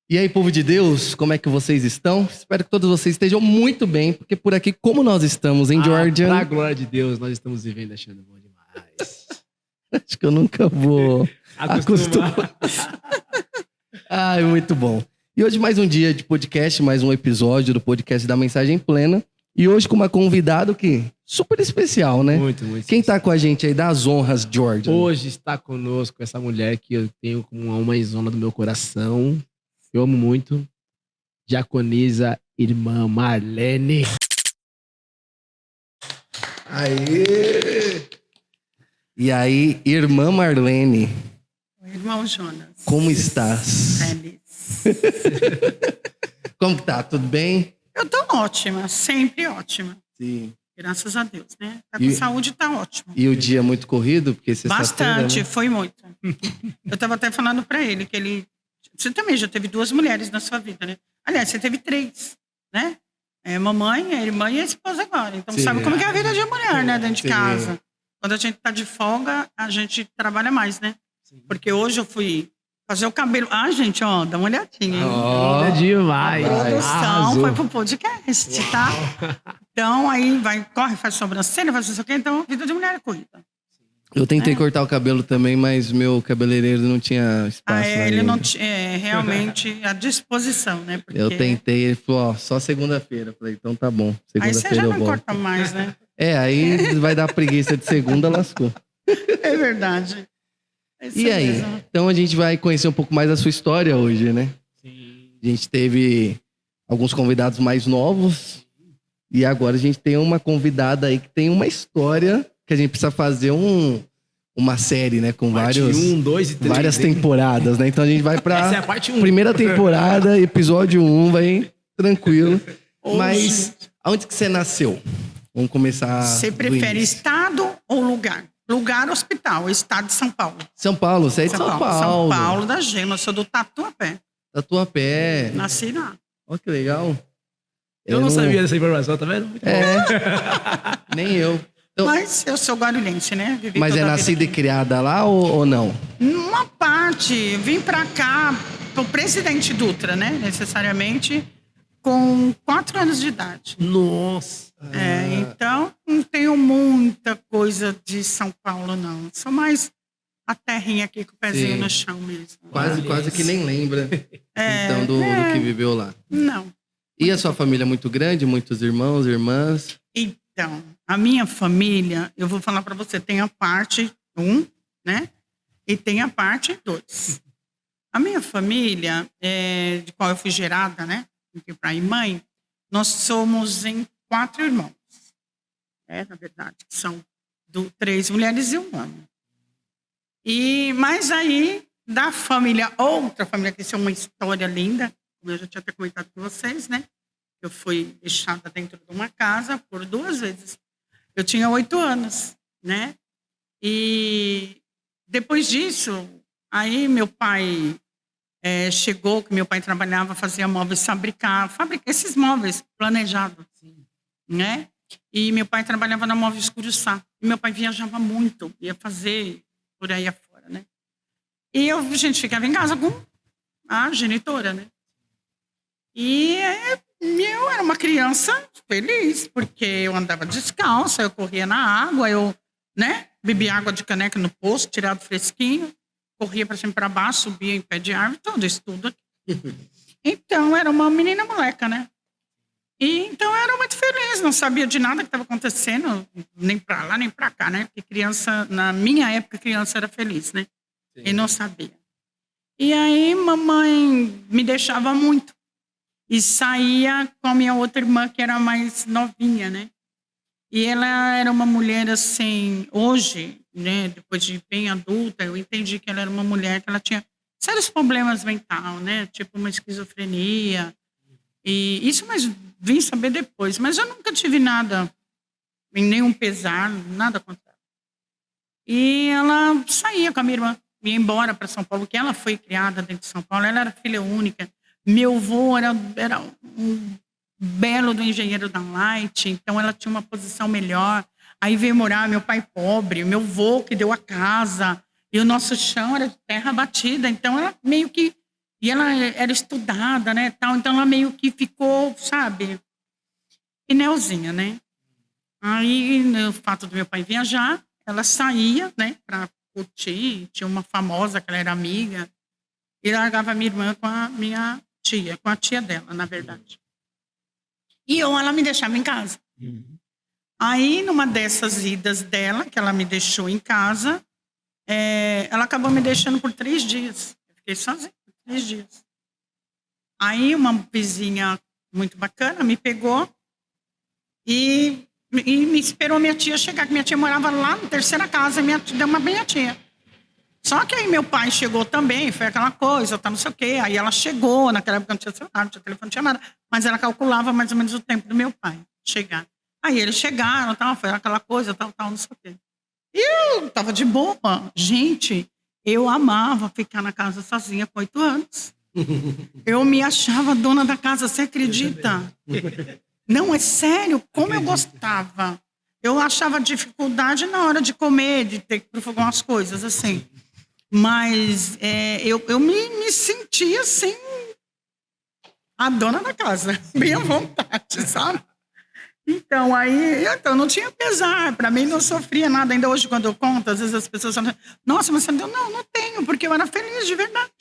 E aí, povo de Deus, como é que vocês estão? Espero que todos vocês estejam muito bem, porque por aqui, como nós estamos em Georgia... Pra glória de Deus, nós estamos vivendo achando bom demais. Acho que eu nunca vou Acostumar. Ai, muito bom. E hoje mais um dia de podcast, mais um episódio do podcast da Mensagem Plena. E hoje com uma convidada que super especial, né? Muito Quem especial. tá com a gente aí das honras, Georgia? Hoje está conosco essa mulher que eu tenho como uma mãezona do meu coração. Eu amo muito. Diaconisa, irmã Marlene. Aê! E aí, irmã Marlene, Irmão Jonas. como estás? Feliz. Como que tá? Tudo bem? Eu tô ótima, sempre ótima. Sim. Graças a Deus, né? Tá com E- saúde, tá ótimo. E o dia muito corrido? Porque sexta-feira, Bastante, né? foi muito. Eu tava até falando pra ele que ele... Você também já teve 2 mulheres na sua vida, né? Aliás, você teve 3, né? Mamãe, a irmã e a esposa agora. Então Sim. sabe como que é a vida de mulher, né? Dentro de Sim. casa. Quando a gente tá de folga, a gente trabalha mais, né? Porque hoje eu fui fazer o cabelo. Ah, gente, ó, dá uma olhadinha, hein? Ó, É demais. A produção Arrasou. foi pro podcast, tá? Então, aí vai, corre, faz sobrancelha, faz não sei o quê. Então, vida de mulher é corrida. eu tentei cortar o cabelo também, mas meu cabeleireiro não tinha espaço. na Ele minha. não tinha realmente a disposição, né? Porque Eu tentei, ele falou, ó, só segunda-feira. Eu falei, então tá bom, aí você segunda-feira já eu não volto. corta mais, né? Aí vai dar preguiça de segunda, lascou. É verdade. É isso E aí? mesmo. Então a gente vai conhecer um pouco mais da sua história hoje, né? Sim. A gente teve alguns convidados mais novos e agora a gente tem uma convidada aí que tem uma história que a gente precisa fazer uma série, né? Com Parte vários, 1, 2 e 3. várias temporadas, né? Então a gente vai pra Essa é a parte 1. primeira temporada, episódio 1, vai tranquilo. Mas aonde que você nasceu? Vamos começar Você do prefere início. estado ou lugar? Lugar, hospital. Estado de São Paulo. São Paulo, você é de São Paulo. São Paulo da Gema. Eu sou do Tatuapé. Tatuapé. Nasci lá. Olha que legal. Eu não sabia dessa informação, tá vendo? Nem eu. Então, Mas eu sou guarulhense, né? Vivi mas é toda a vida nascida e aqui. criada lá ou não? Uma parte, vim pra cá, pro Presidente Dutra, né? Necessariamente, com 4 anos de idade. Nossa. Então, não tenho muita coisa de São Paulo, não. Sou mais a terrinha aqui com o pezinho Sim. no chão mesmo. Quase que nem lembra. Então, do que viveu lá. Não. E a sua família é muito grande? Muitos irmãos, irmãs? Então, a minha família, eu vou falar para você, tem a parte 1, né? E tem a parte 2. A minha família, de qual eu fui gerada, né? Entre pai e mãe, nós somos em 4 irmãos. Na verdade, são 3 mulheres e um homem. Mas aí, da família, outra família, que isso é uma história linda, como eu já tinha até comentado com vocês, né? Eu fui deixada dentro de uma casa por 2 vezes. Eu tinha 8 anos, né? E depois disso, aí meu pai chegou, que meu pai trabalhava, fazia móveis, fabricar esses móveis planejados, né? E meu pai trabalhava na Móveis Curuçá. E meu pai viajava muito, ia fazer por aí afora, né? E a gente ficava em casa com a genitora, né? E eu era uma criança feliz, porque eu andava descalça, eu corria na água, eu, né, bebia água de caneca no poço, tirava fresquinho, corria para cima e para baixo, subia em pé de árvore, todo isso tudo. Então, era uma menina moleca, né? E então eu era muito feliz, não sabia de nada que estava acontecendo, nem para lá, nem para cá, né? Porque criança, na minha época, criança era feliz, né? E não sabia. E aí, mamãe me deixava muito. E saía com a minha outra irmã, que era mais novinha, né? E ela era uma mulher, assim, hoje, né? Depois de bem adulta, eu entendi que ela era uma mulher que ela tinha sérios problemas mentais, né? Tipo uma esquizofrenia. E isso, mas vim saber depois. Mas eu nunca tive nada, nenhum pesar, nada contrário. E ela saía com a minha irmã, ia embora para São Paulo, que ela foi criada dentro de São Paulo, ela era filha única. Meu avô era um belo do engenheiro da Light, então ela tinha uma posição melhor. Aí veio morar meu pai pobre, meu avô que deu a casa, e o nosso chão era de terra batida, então ela meio que E ela era estudada, né, tal, então ela meio que ficou, sabe, pneuzinha, né? Aí, no fato do meu pai viajar, ela saía, né, para curtir, tinha uma famosa que ela era amiga, e largava a minha irmã com a minha tia, com a tia dela, na verdade. E ela me deixava em casa. Aí, numa dessas idas dela, que ela me deixou em casa, ela acabou me deixando por 3 dias. Eu fiquei sozinha por 3 dias. Aí, uma vizinha muito bacana me pegou e me esperou minha tia chegar, que minha tia morava lá na terceira casa, minha tia, deu uma bem a tia. Só que aí meu pai chegou também, foi aquela coisa, tá, não sei o quê. Aí ela chegou, naquela época não tinha celular, não tinha telefone, não tinha nada, mas ela calculava mais ou menos o tempo do meu pai chegar. Aí eles chegaram, tal, foi aquela coisa, tal, não sei o quê. E eu tava de boa. Gente, eu amava ficar na casa sozinha com 8 anos. Eu me achava dona da casa, você acredita? Não, é sério, como eu gostava. Eu achava dificuldade na hora de comer, de ter que provar umas coisas, assim. Mas eu me sentia, assim, a dona da casa, bem à vontade, sabe? Então, aí, eu não tinha pesar, para mim não sofria nada. Ainda hoje, quando eu conto, às vezes as pessoas falam, nossa, mas você não deu? Não tenho, porque eu era feliz de verdade.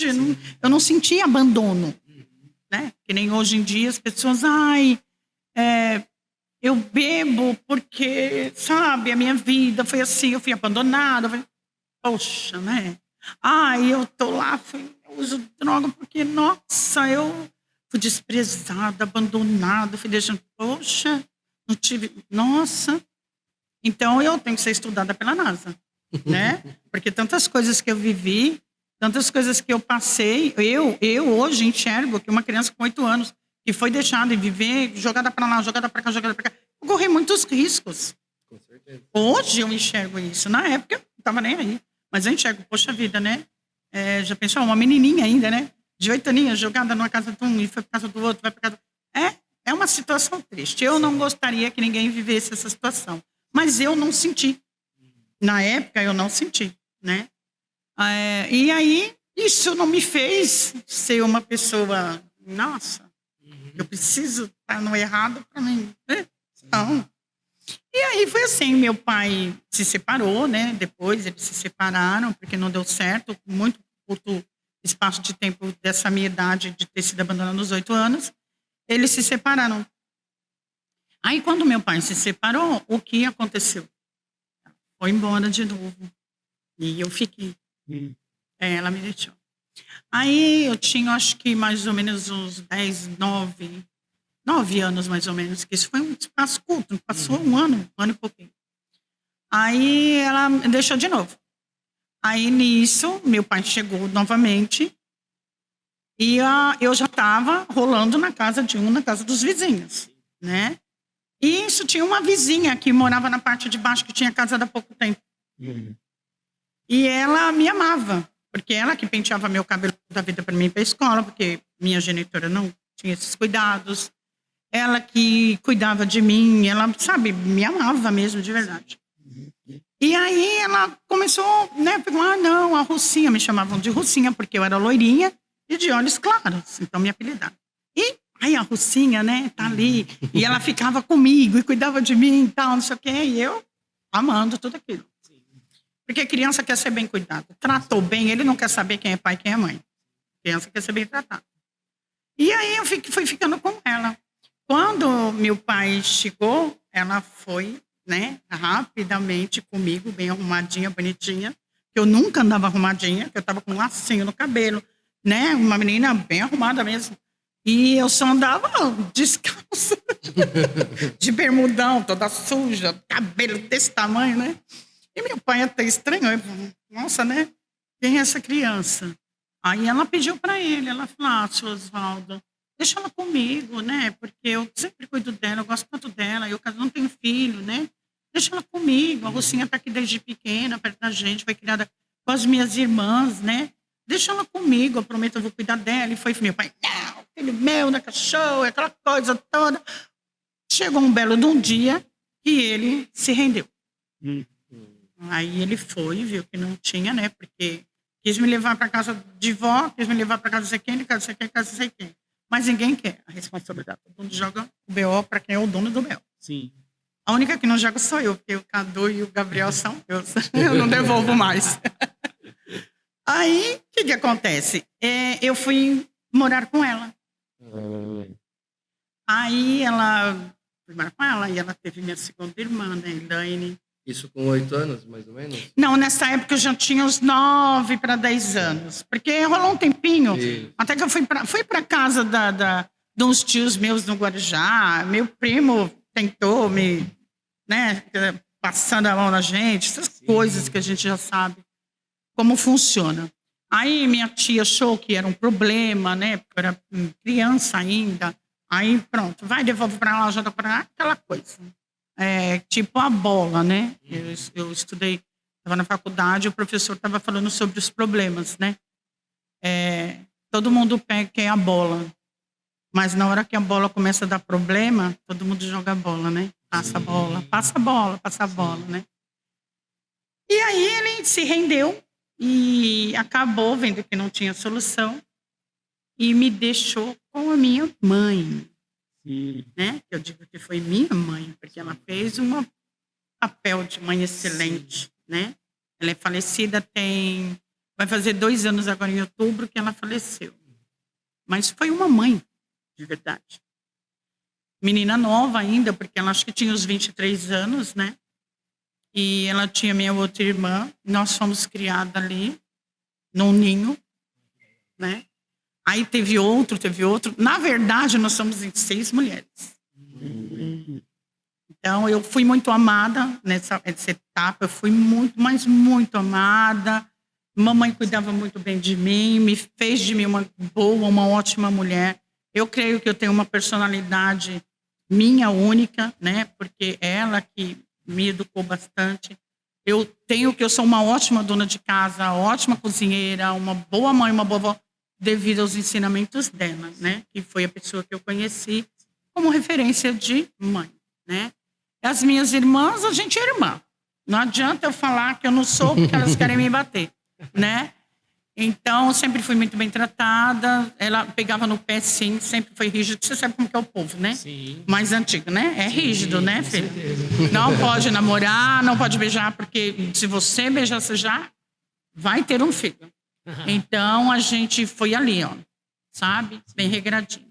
Eu não sentia abandono, né? Que nem hoje em dia as pessoas, eu bebo porque, sabe, a minha vida foi assim, eu fui abandonada. Poxa, né? Eu tô lá, eu uso droga porque, nossa, eu fui desprezada, abandonada, fui deixando, poxa, não tive, nossa. Então, eu tenho que ser estudada pela NASA, né? Porque tantas coisas que eu vivi, tantas coisas que eu passei, eu hoje enxergo que uma criança com 8 anos que foi deixada e viver, jogada para lá, jogada para cá, jogada para cá, eu corri muitos riscos. Com certeza. Hoje eu enxergo isso. Na época, eu não estava nem aí. Mas eu enxergo, poxa vida, né? Já pensou, uma menininha ainda, né? De 8 aninhos, jogada numa casa de um e foi para casa do outro, vai para casa... É uma situação triste. Eu não gostaria que ninguém vivesse essa situação. Mas eu não senti. Na época, eu não senti, né? E aí, isso não me fez ser uma pessoa... Nossa, eu preciso estar no errado para mim. Não. E aí foi assim, meu pai se separou, né? Depois eles se separaram, porque não deu certo, muito curto espaço de tempo dessa minha idade, de ter sido abandonado aos 8 anos, eles se separaram. Aí quando meu pai se separou, o que aconteceu? Foi embora de novo. E eu fiquei. Ela me deixou. Aí eu tinha, acho que mais ou menos uns 9 anos mais ou menos, que isso foi um espaço curto, passou um ano e pouquinho. Aí ela me deixou de novo. Aí nisso, meu pai chegou novamente e eu já estava rolando na casa dos vizinhos, né? E isso tinha uma vizinha que morava na parte de baixo, que tinha casado há pouco tempo. E ela me amava, porque ela que penteava meu cabelo da vida para mim ir para a escola, porque minha genitora não tinha esses cuidados. Ela que cuidava de mim, ela, sabe, me amava mesmo, de verdade. E aí ela começou, né, não, a Russinha, me chamavam de Russinha, porque eu era loirinha e de olhos claros, então me apelidaram. E aí a Russinha, né, tá ali, e ela ficava comigo e cuidava de mim e tal, não sei o quê, e eu amando tudo aquilo. Porque a criança quer ser bem cuidada. Tratou bem, ele não quer saber quem é pai e quem é mãe. A criança quer ser bem tratada. E aí eu fui ficando com ela. Quando meu pai chegou, ela foi, né, rapidamente comigo, bem arrumadinha, bonitinha. Eu nunca andava arrumadinha, eu estava com um lacinho no cabelo, né, uma menina bem arrumada mesmo. E eu só andava descalça, de bermudão, toda suja, cabelo desse tamanho, né? E meu pai até estranhou, ele falou, nossa, né, quem é essa criança? Aí ela pediu para ele, ela falou, seu Osvaldo, deixa ela comigo, né? Porque eu sempre cuido dela, eu gosto tanto dela, eu não tenho filho, né? Deixa ela comigo, a Rocinha está aqui desde pequena, perto da gente, foi criada com as minhas irmãs, né? Deixa ela comigo, eu prometo, eu vou cuidar dela. E foi meu pai, não, filho meu, não é cachorro, aquela coisa toda. Chegou um belo de um dia que ele se rendeu. Aí ele foi, viu que não tinha, né? Porque Quis me levar para casa de vó, quis me levar para casa de sei quem, casa de sei quem, casa de sei quem. Mas ninguém quer a responsabilidade. Todo mundo joga o BO para quem é o dono do BO. Sim. A única que não joga sou eu, porque o Cadu e o Gabriel são meus. Eu não devolvo mais. Aí, o que acontece? Eu fui morar com ela. Aí fui morar com ela e ela teve minha segunda irmã, né, Elaine. Isso com 8 anos, mais ou menos? Não, nessa época eu já tinha uns 9 para 10 anos. Porque rolou um tempinho. Sim. Até que eu fui para casa de uns tios meus no Guarujá. Meu primo tentou né, passando a mão na gente. Essas coisas que a gente já sabe como funciona. Aí minha tia achou que era um problema, né? Porque eu era criança ainda. Aí pronto, vai, devolve para lá, joga para lá, aquela coisa. Tipo a bola, né? Eu estudei, estava na faculdade, o professor estava falando sobre os problemas, né? Todo mundo quer a bola, mas na hora que a bola começa a dar problema, todo mundo joga a bola, né? Passa a bola, passa a bola, passa a bola, né? E aí ele se rendeu e acabou vendo que não tinha solução e me deixou com a minha mãe. Né? Eu digo que foi minha mãe, porque ela fez um papel de mãe excelente, né? Ela é falecida vai fazer 2 anos agora em outubro que ela faleceu. Mas foi uma mãe, de verdade. Menina nova ainda, porque ela acho que tinha uns 23 anos, né? E ela tinha minha outra irmã, nós fomos criadas ali, num ninho, né? Aí teve outro. Na verdade, nós somos 6 mulheres. Então, eu fui muito amada nessa etapa. Eu fui muito, mas muito amada. Mamãe cuidava muito bem de mim, me fez de mim uma boa, uma ótima mulher. Eu creio que eu tenho uma personalidade minha única, né? Porque ela que me educou bastante. Eu tenho que eu sou uma ótima dona de casa, ótima cozinheira, uma boa mãe, uma boa avó, devido aos ensinamentos dela, né? Que foi a pessoa que eu conheci como referência de mãe, né? As minhas irmãs, a gente é irmã. Não adianta eu falar que eu não sou, porque elas querem me bater, né? Então, sempre fui muito bem tratada. Ela pegava no pé, sim, sempre foi rígido. Você sabe como que é o povo, né? Sim. Mais antigo, né? É rígido, né, filho? Não pode namorar, não pode beijar, porque se você beijar, você já vai ter um filho. Então, a gente foi ali, ó, sabe? Bem regradinho.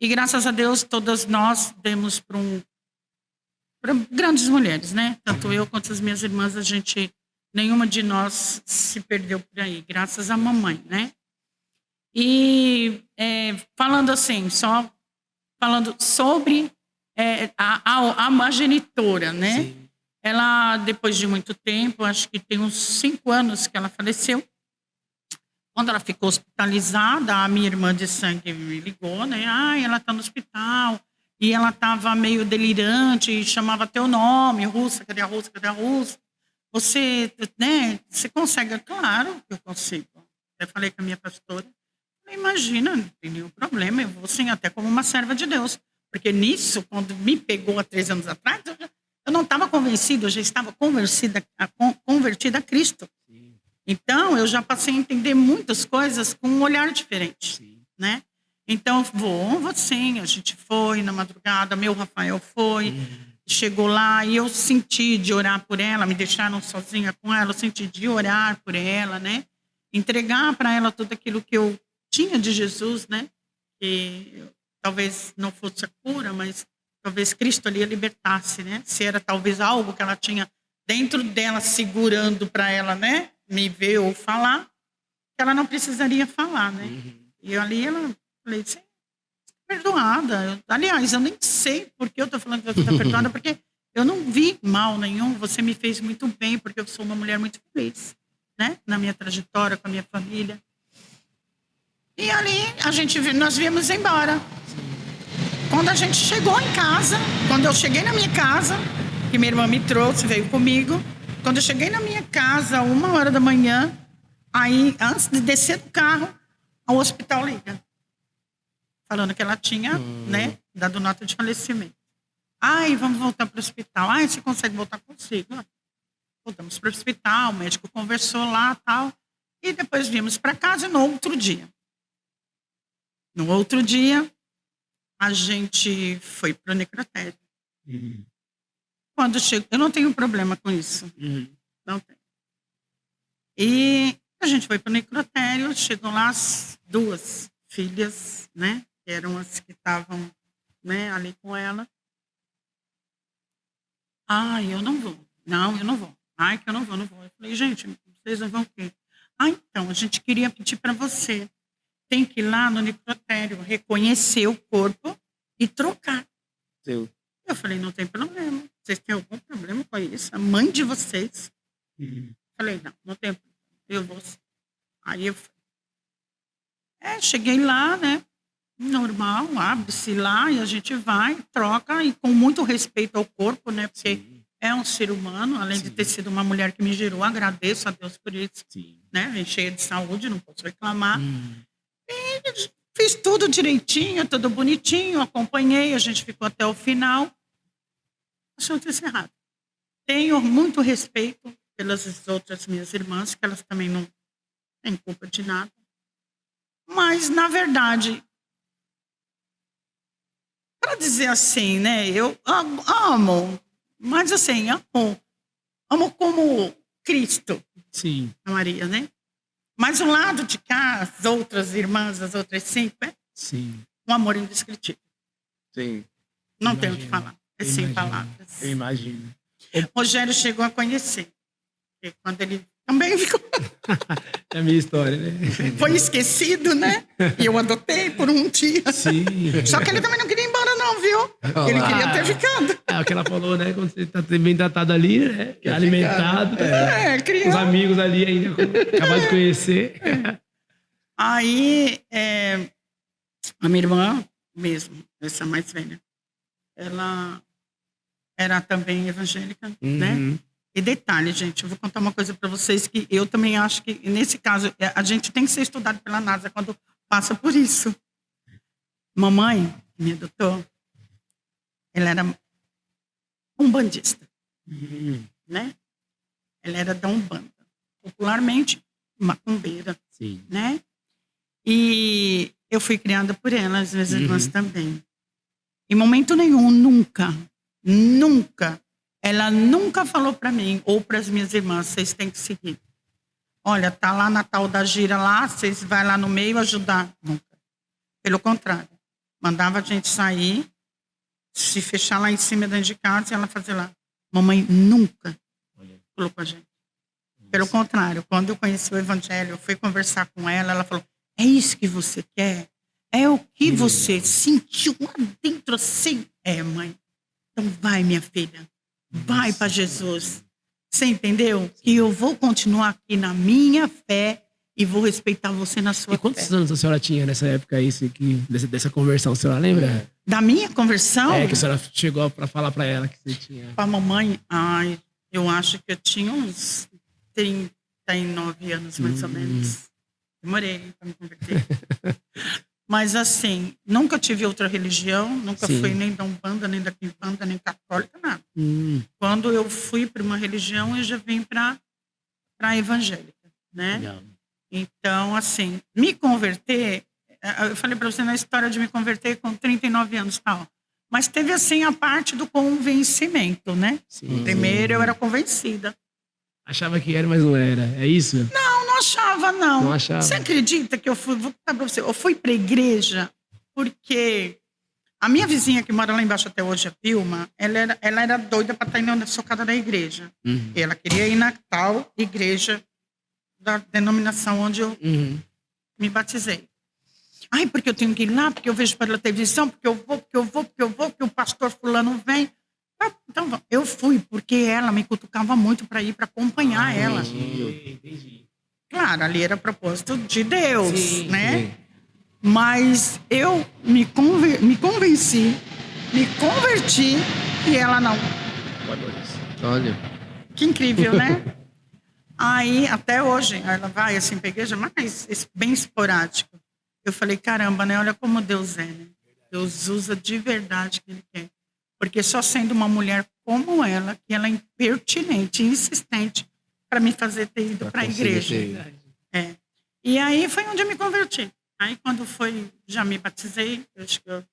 E graças a Deus, todas nós demos para grandes mulheres, né? Tanto eu quanto as minhas irmãs, nenhuma de nós se perdeu por aí, graças à mamãe, né? E falando assim, só falando sobre a genitora, né? Sim. Ela, depois de muito tempo, acho que tem uns 5 anos que ela faleceu. Quando ela ficou hospitalizada, a minha irmã de sangue me ligou, né? Ela está no hospital. E ela estava meio delirante e chamava teu nome, Russa, cadê a Russa, cadê a Russa? Você, né? Você consegue? Claro que eu consigo. Eu falei com a minha pastora. Imagina, não tem nenhum problema. Eu vou sim, até como uma serva de Deus. Porque nisso, quando me pegou há 3 anos atrás, eu não estava convencida, eu já estava convertida a Cristo. Então, eu já passei a entender muitas coisas com um olhar diferente, né? Então, vou sim, a gente foi na madrugada, meu Rafael foi, chegou lá e eu senti de orar por ela, me deixaram sozinha com ela, eu senti de orar por ela, né? Entregar para ela tudo aquilo que eu tinha de Jesus, né? Que talvez não fosse a cura, mas talvez Cristo ali a libertasse, né? Se era talvez algo que ela tinha dentro dela segurando para ela, né? Me ver ou falar, que ela não precisaria falar, né? E ali ela falei, você está perdoada. Aliás, eu nem sei por que eu estou falando que você está perdoada, porque eu não vi mal nenhum, você me fez muito bem, porque eu sou uma mulher muito feliz, né? Na minha trajetória, com a minha família. E ali nós viemos embora. Quando a gente chegou em casa, quando eu cheguei na minha casa, que minha irmã me trouxe, veio comigo, quando eu cheguei na minha casa, 1h da manhã, aí, antes de descer do carro, o hospital liga. Falando que ela tinha, né, dado nota de falecimento. Vamos voltar para o hospital. Você consegue voltar consigo? Voltamos para o hospital, o médico conversou lá e tal. E depois viemos para casa no outro dia. No outro dia, a gente foi para o necrotério. Quando chego, eu não tenho problema com isso. Não tenho. E a gente foi para o necrotério, chegou lá as 2 filhas, né? Que eram as que estavam, né, ali com ela. Eu não vou. Não, eu não vou. Que eu não vou. Eu falei, gente, vocês não vão o quê? Então, a gente queria pedir para você. Tem que ir lá no necrotério, reconhecer o corpo e trocar. Seu. Eu falei, não tem problema. Vocês têm algum problema com isso? A mãe de vocês? Falei, não tem problema. Eu vou. Aí eu cheguei lá, né? Normal, abre-se lá e a gente vai, troca, e com muito respeito ao corpo, né? Porque é um ser humano, além de ter sido uma mulher que me gerou, agradeço a Deus por isso. Né? Vem cheia de saúde, não posso reclamar. E fiz tudo direitinho, tudo bonitinho, acompanhei, a gente ficou até o final. Assunto encerrado. Tenho muito respeito pelas outras minhas irmãs, que elas também não têm culpa de nada. Mas, na verdade, para dizer assim, né, eu amo, mas assim, amo como Cristo, a Maria, né? Mas o lado de cá, as outras irmãs, as outras 5, um amor indescritível. Não tenho o que falar, sem palavras. Eu imagino. Rogério chegou a conhecer, quando ele também ficou... É a minha história, né? Foi esquecido, né? E eu adotei por um dia. Sim. Só que ele também não queria ir embora, não, viu? Ele queria ter ficado. É o que ela falou, né? Quando você tá bem tratado ali, né? Alimentado. Criança. Os amigos ali ainda acabaram de conhecer. Aí, a minha irmã mesmo, essa mais velha, ela era também evangélica, né? E detalhe, gente, eu vou contar uma coisa para vocês que eu também acho que, nesse caso, a gente tem que ser estudado pela NASA quando passa por isso. Mamãe, que me adotou, ela era umbandista, né? Ela era da Umbanda, popularmente macumbeira, né? E eu fui criada por ela, as minhas irmãs também. Em momento nenhum, nunca, ela nunca falou para mim ou para as minhas irmãs, vocês têm que seguir. Olha, tá lá na tal da gira lá, vocês vai lá no meio ajudar. Nunca. Pelo contrário, mandava a gente sair, se fechar lá em cima dentro de casa e ela fazer lá. Mamãe nunca falou com a gente. Pelo contrário, quando eu conheci o evangelho, eu fui conversar com ela, ela falou, é isso que você quer? É o que você sentiu lá dentro assim? Mãe. Então vai, minha filha. Vai para Jesus. Você entendeu? Que eu vou continuar aqui na minha fé e vou respeitar você na sua fé. E quantos anos a senhora tinha nessa época aí, dessa conversão? A senhora lembra? Da minha conversão? Que a senhora chegou para falar para ela que você tinha. Para a mamãe, eu acho que eu tinha uns 39 anos, mais ou menos. Demorei para me converter. Mas assim, nunca tive outra religião, nunca fui nem da Umbanda, nem da Quimbanda, nem católica, nada. Quando eu fui para uma religião, eu já vim para a evangélica, né? Legal. Então, assim, me converter, eu falei para você na história de me converter com 39 anos e tal. Mas teve, assim, a parte do convencimento, né? Primeiro eu era convencida. Achava que era, mas não era. É isso? Não achava, não. Não achava. Você acredita que vou contar pra você, eu fui pra igreja porque a minha vizinha que mora lá embaixo até hoje, a Vilma, ela era doida pra estar indo na socada da igreja. E ela queria ir na tal igreja da denominação onde eu me batizei. Porque eu tenho que ir lá, porque eu vejo pela televisão, porque o pastor fulano vem. Então, eu fui, porque ela me cutucava muito para ir, para acompanhar ela. Entendi. Claro, ali era propósito de Deus, né? Mas eu me convenci, me converti e ela não. Olha. Que incrível, né? Aí, até hoje, ela vai assim pra igreja, mas bem esporádico. Eu falei, caramba, né? Olha como Deus é, né? Deus usa de verdade o que Ele quer. Porque só sendo uma mulher como ela, que ela é impertinente, insistente, para me fazer ter ido para a igreja. E aí foi onde eu me converti. Aí quando foi, já me batizei, eu acho que eu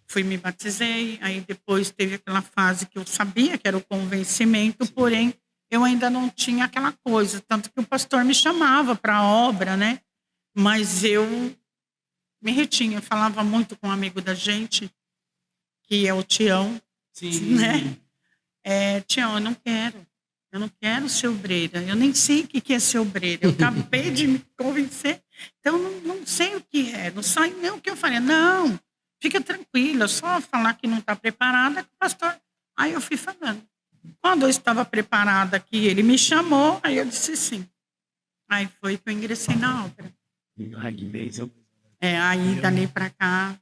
fui me batizei, aí depois teve aquela fase que eu sabia que era o convencimento, porém eu ainda não tinha aquela coisa, tanto que o pastor me chamava para a obra, né? Mas eu me retinha, eu falava muito com um amigo da gente, que é o Tião, né? Tião, eu não quero ser obreira, eu nem sei o que é ser obreira, eu acabei de me convencer, então não sei o que é, não sei nem o que eu faria, não, fica tranquila, só falar que não está preparada, que o pastor... Aí eu fui falando. Quando eu estava preparada, que ele me chamou, aí eu disse sim. Aí foi que eu ingressei na obra. Que bênção. Aí dali para cá,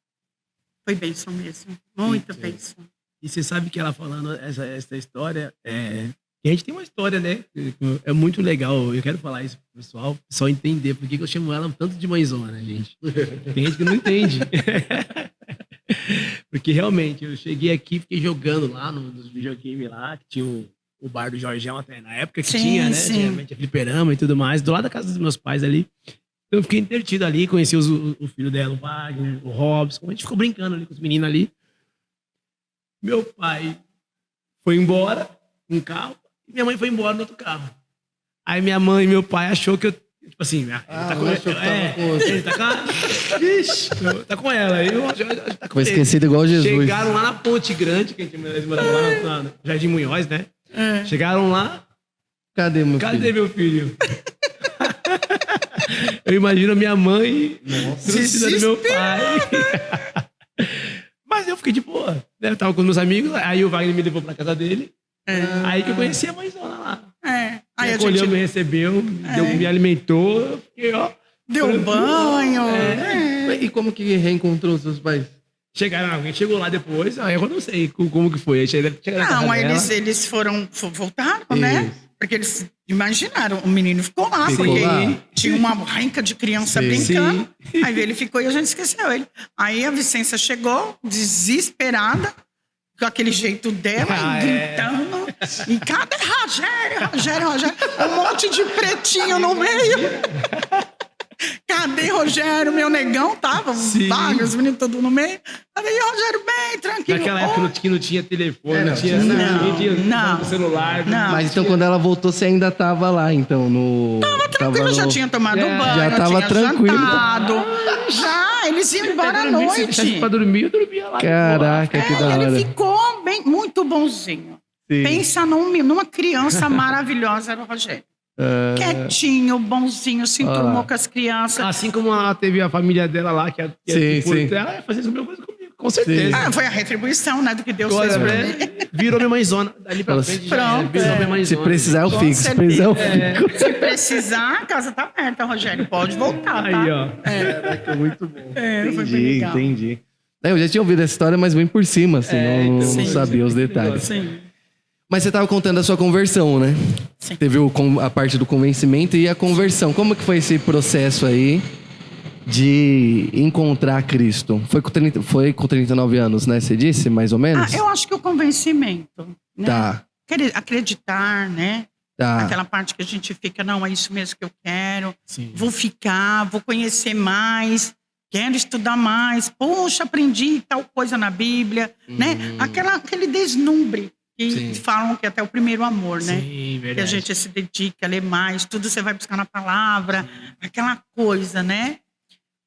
foi bênção mesmo, muito bênção. E você sabe que ela falando essa história, a gente tem uma história, né? É muito legal. Eu quero falar isso pro pessoal, o pessoal entender por que eu chamo ela tanto de mãezona, gente. Tem gente que não entende. Porque realmente, eu cheguei aqui, fiquei jogando lá nos videogames lá, que tinha o bar do Jorgão até na época que tinha, né? Antigamente a fliperama e tudo mais, do lado da casa dos meus pais ali. Então eu fiquei entretido ali, conheci o filho dela, o Wagner, o Robson, a gente ficou brincando ali com os meninos ali. Meu pai foi embora com um carro, e minha mãe foi embora no outro carro. Aí minha mãe e meu pai achou que eu, tipo assim, tá com ela. Aí tá com foi esquecido igual Jesus. Chegaram lá na Ponte Grande, que a gente morava lá no Jardim Munhoz, né? Chegaram lá. Cadê meu filho? Eu imagino a minha mãe do meu pai. Mas eu fiquei de boa. Né? Eu tava com meus amigos, aí o Wagner me levou pra casa dele. Aí que eu conheci a mãezona lá. Aí me acolheu, me recebeu, me alimentou. Eu fiquei, ó. Deu banho. E como que reencontrou seus pais? Alguém chegou lá depois, aí eu não sei como que foi. Aí eles voltaram, né? Porque eles imaginaram, o menino ficou lá, tinha uma renca de criança brincando. Aí ele ficou e a gente esqueceu ele. Aí a Vicência chegou, desesperada, com aquele jeito dela, gritando. E cadê Rogério? Um monte de pretinho no meio. Cadê Rogério, meu negão? Tava vaga, os meninos todos no meio. Cadê Rogério? Bem, tranquilo. Naquela época que não tinha telefone, não tinha celular. Não. Mas então quando ela voltou, você ainda tava lá, então, no... Tava tranquilo, já tinha tomado banho, já tava tinha tranquilo. jantado. Já, eles iam embora à noite. Pra dormir, eu dormia lá. Caraca, que da hora. Ele ficou muito bonzinho. Sim. Pensa numa criança maravilhosa, era o Rogério. Quietinho, bonzinho, se enturmou com as crianças. Assim como ela teve a família dela lá, que ela ia fazer a mesma coisa comigo, com certeza. Foi a retribuição, né, do que Deus fez pra mim. Virou minha mãezona. Dali pra frente, virou minha mãezona. Se precisar, eu fico. Se precisar, a casa tá aberta, Rogério. Pode voltar, tá? Aí, ó. Caraca, muito bom. Foi bem legal. Entendi. Eu já tinha ouvido essa história, mas bem por cima, assim, não sabia os detalhes. Sim. Mas você estava contando a sua conversão, né? Sim. Teve a parte do convencimento e a conversão. Como que foi esse processo aí de encontrar Cristo? Foi com 39 anos, né? Você disse, mais ou menos? Eu acho que o convencimento, né? Tá. Acreditar, né? Tá. Aquela parte que a gente fica, não, é isso mesmo que eu quero. Sim. Vou ficar, vou conhecer mais, quero estudar mais. Poxa, aprendi tal coisa na Bíblia, né? Aquele deslumbre. Que falam que até o primeiro amor, né? Sim, verdade. Que a gente se dedica a ler mais, tudo você vai buscar na palavra, aquela coisa, né?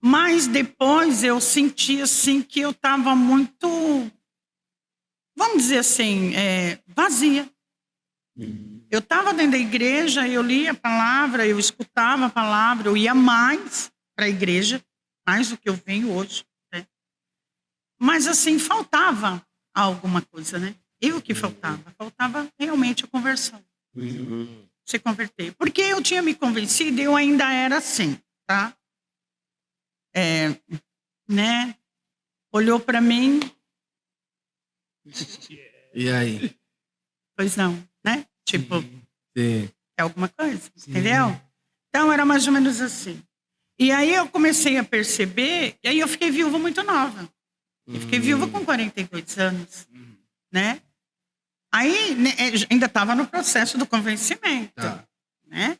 Mas depois eu senti, assim, que eu estava muito, vamos dizer assim, vazia. Eu estava dentro da igreja, eu lia a palavra, eu escutava a palavra, eu ia mais para a igreja, mais do que eu venho hoje, né? Mas, assim, faltava alguma coisa, né? E o que faltava? Faltava realmente a conversão. Se converter. Porque eu tinha me convencido e eu ainda era assim, tá? Né? Olhou para mim. E aí? Pois não, né? Tipo, Sim. é alguma coisa, entendeu? Então era mais ou menos assim. E aí eu comecei a perceber, e aí eu fiquei viúva muito nova. Eu fiquei viúva com 42 anos, né? Aí, né, ainda estava no processo do convencimento, né?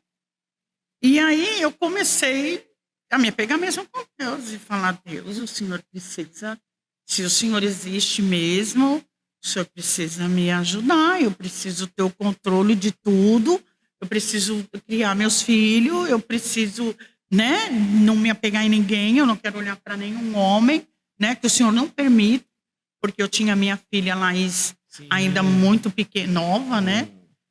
E aí eu comecei a me apegar mesmo com Deus e falar: Deus, o Senhor precisa, se o Senhor existe mesmo, o Senhor precisa me ajudar, eu preciso ter o controle de tudo, eu preciso criar meus filhos, eu preciso, né, não me apegar em ninguém, eu não quero olhar para nenhum homem, né, que o Senhor não permita, porque eu tinha minha filha Laís ainda muito pequena, nova, né?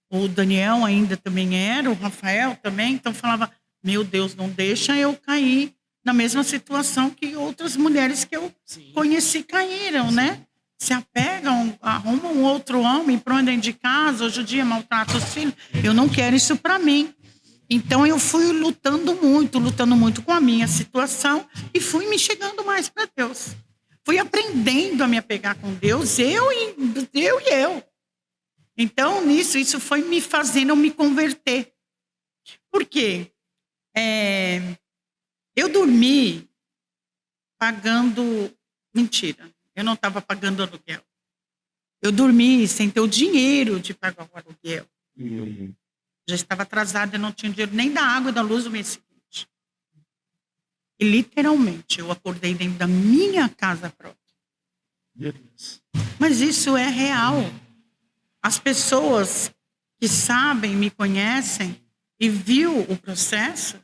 O Daniel ainda também era, o Rafael também, então falava: meu Deus, não deixa eu cair na mesma situação que outras mulheres que eu conheci caíram, né? Se apegam, arrumam outro homem, prendem de casa, hoje em dia maltratam os filhos. Eu não quero isso para mim. Então eu fui lutando muito com a minha situação e fui me chegando mais para Deus. Fui aprendendo a me apegar com Deus, eu e eu. Então, nisso, isso foi me fazendo me converter. Por quê? Eu dormi pagando... Mentira, eu não estava pagando aluguel. Eu dormi sem ter o dinheiro de pagar o aluguel. Já estava atrasada, eu não tinha dinheiro nem da água e da luz no mês seguinte. E, literalmente, eu acordei dentro da minha casa própria. Mas isso é real. As pessoas que sabem, me conhecem e viu o processo,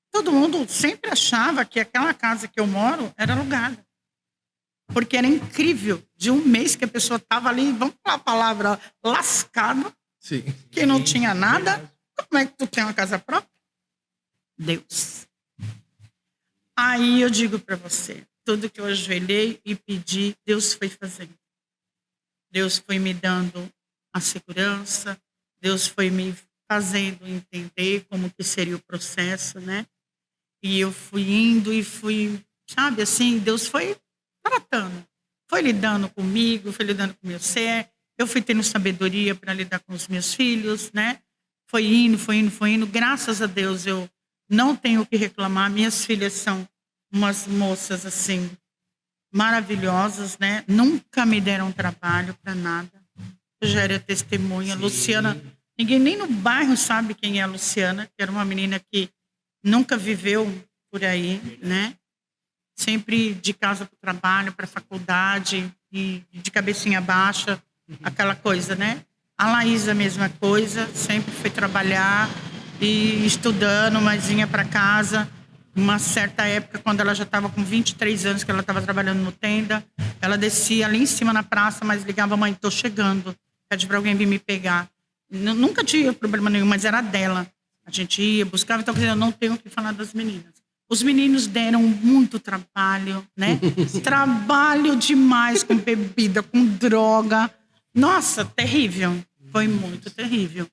todo mundo sempre achava que aquela casa que eu moro era alugada. Porque era incrível. De um mês que a pessoa estava ali, vamos falar a palavra, lascada, que não tinha nada. Como é que tu tem uma casa própria? Deus. Aí eu digo para você, tudo que eu ajoelhei e pedi, Deus foi fazendo. Deus foi me dando a segurança, Deus foi me fazendo entender como que seria o processo, né? E eu fui indo e fui, sabe, assim, Deus foi tratando. Foi lidando comigo, foi lidando com o meu ser, eu fui tendo sabedoria para lidar com os meus filhos, né? Foi indo. Graças a Deus eu não tenho o que reclamar. Minhas filhas são umas moças, assim, maravilhosas, né? Nunca me deram trabalho para nada. Eu já era testemunha. Luciana, ninguém nem no bairro sabe quem é a Luciana, que era uma menina que nunca viveu por aí, né? Sempre de casa para o trabalho, para a faculdade, e de cabecinha baixa, aquela coisa, né? A Laís, a mesma coisa, sempre foi trabalhar e estudando, mas vinha para casa. Uma certa época, quando ela já estava com 23 anos, que ela estava trabalhando no tenda, ela descia ali em cima na praça, mas ligava: mãe, estou chegando, pede para alguém vir me pegar. Nunca tinha problema nenhum, mas era dela. A gente ia, buscava, então eu não tenho o que falar das meninas. Os meninos deram muito trabalho, né? Trabalho demais com bebida, com droga. Nossa, terrível. Foi muito terrível.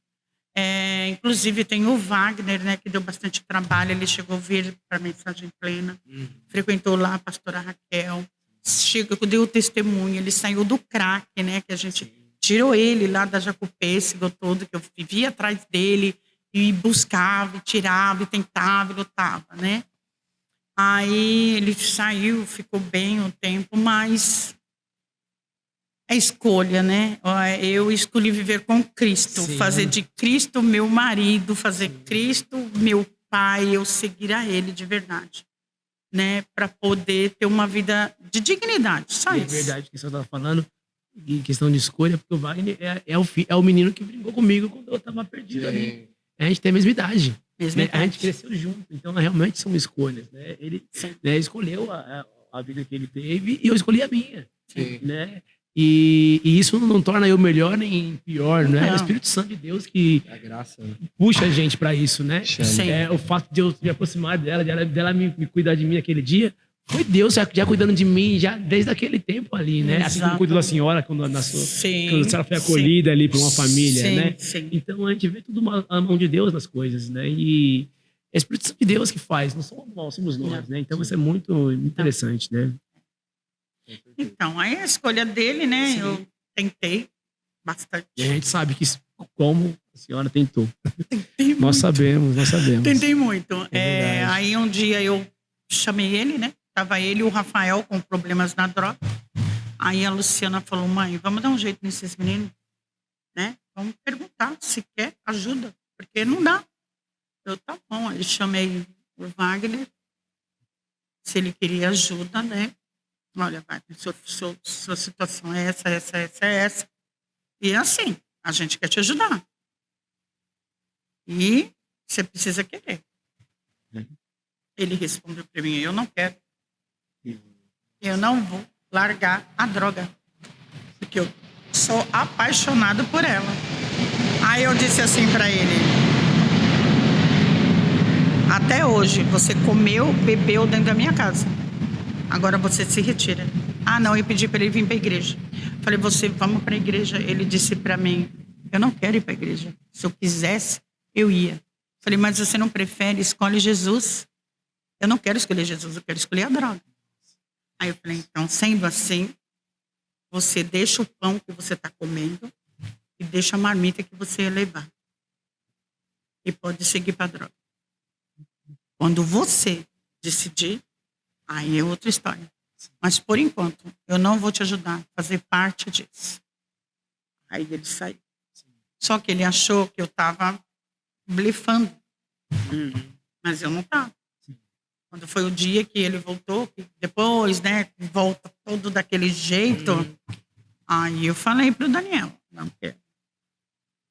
Inclusive tem o Wagner, né, que deu bastante trabalho. Ele chegou a vir para a Mensagem Plena, frequentou lá a pastora Raquel, deu testemunho. Ele saiu do crack, né, que a gente tirou ele lá da Jacupêssego todo, que eu vivia atrás dele e buscava, e tirava, e tentava, e lutava, né? Aí ele saiu, ficou bem um tempo, mas é escolha, né? Eu escolhi viver com Cristo, fazer de Cristo meu marido, fazer Cristo meu pai, eu seguir a Ele de verdade, né? Para poder ter uma vida de dignidade, só isso. É verdade que você estava falando, em questão de escolha, porque o Wagner é o menino que brincou comigo quando eu estava perdido ali. A gente tem a mesma idade. Né? A gente cresceu junto, então realmente são escolhas, né? Ele escolheu a vida que ele teve e eu escolhi a minha, né? E isso não torna eu melhor nem pior, né? É o Espírito Santo de Deus que puxa a gente para isso, né? O fato de eu me aproximar dela me cuidar de mim naquele dia, foi Deus já cuidando de mim já desde aquele tempo ali, né? Assim como cuidou da senhora quando a senhora foi acolhida ali por uma família, né? Então a gente vê tudo a mão de Deus nas coisas, né? E é o Espírito Santo de Deus que faz, não somos nós, né? Então isso é muito interessante, né? Então, aí a escolha dele, né? Eu tentei bastante. E a gente sabe que como a senhora tentou. Nós sabemos. Tentei muito. Aí um dia eu chamei ele, né? Tava ele e o Rafael com problemas na droga. Aí a Luciana falou: mãe, vamos dar um jeito nesses meninos, né? Vamos perguntar se quer ajuda, porque não dá. Eu, tá bom. Aí chamei o Wagner, se ele queria ajuda, né? Olha, Wagner, sua situação é essa. E é assim, a gente quer te ajudar. E você precisa querer. Ele respondeu para mim, eu não quero. Eu não vou largar a droga. Porque eu sou apaixonado por ela. Aí eu disse assim para ele, até hoje, você comeu, bebeu dentro da minha casa. Agora você se retira. Ah, não, eu pedi para ele vir para a igreja. Falei, vamos para a igreja. Ele disse para mim, eu não quero ir para a igreja. Se eu quisesse, eu ia. Falei, mas você não prefere? Escolhe Jesus. Eu não quero escolher Jesus, eu quero escolher a droga. Aí eu falei, então, sendo assim, você deixa o pão que você está comendo e deixa a marmita que você ia levar. E pode seguir para a droga. Quando você decidir, aí é outra história. Mas, por enquanto, eu não vou te ajudar a fazer parte disso. Aí ele saiu. Só que ele achou que eu estava blefando. Mas eu não estava. Quando foi o dia que ele voltou, que depois, né, volta todo daquele jeito, aí eu falei para o Daniel, não quero.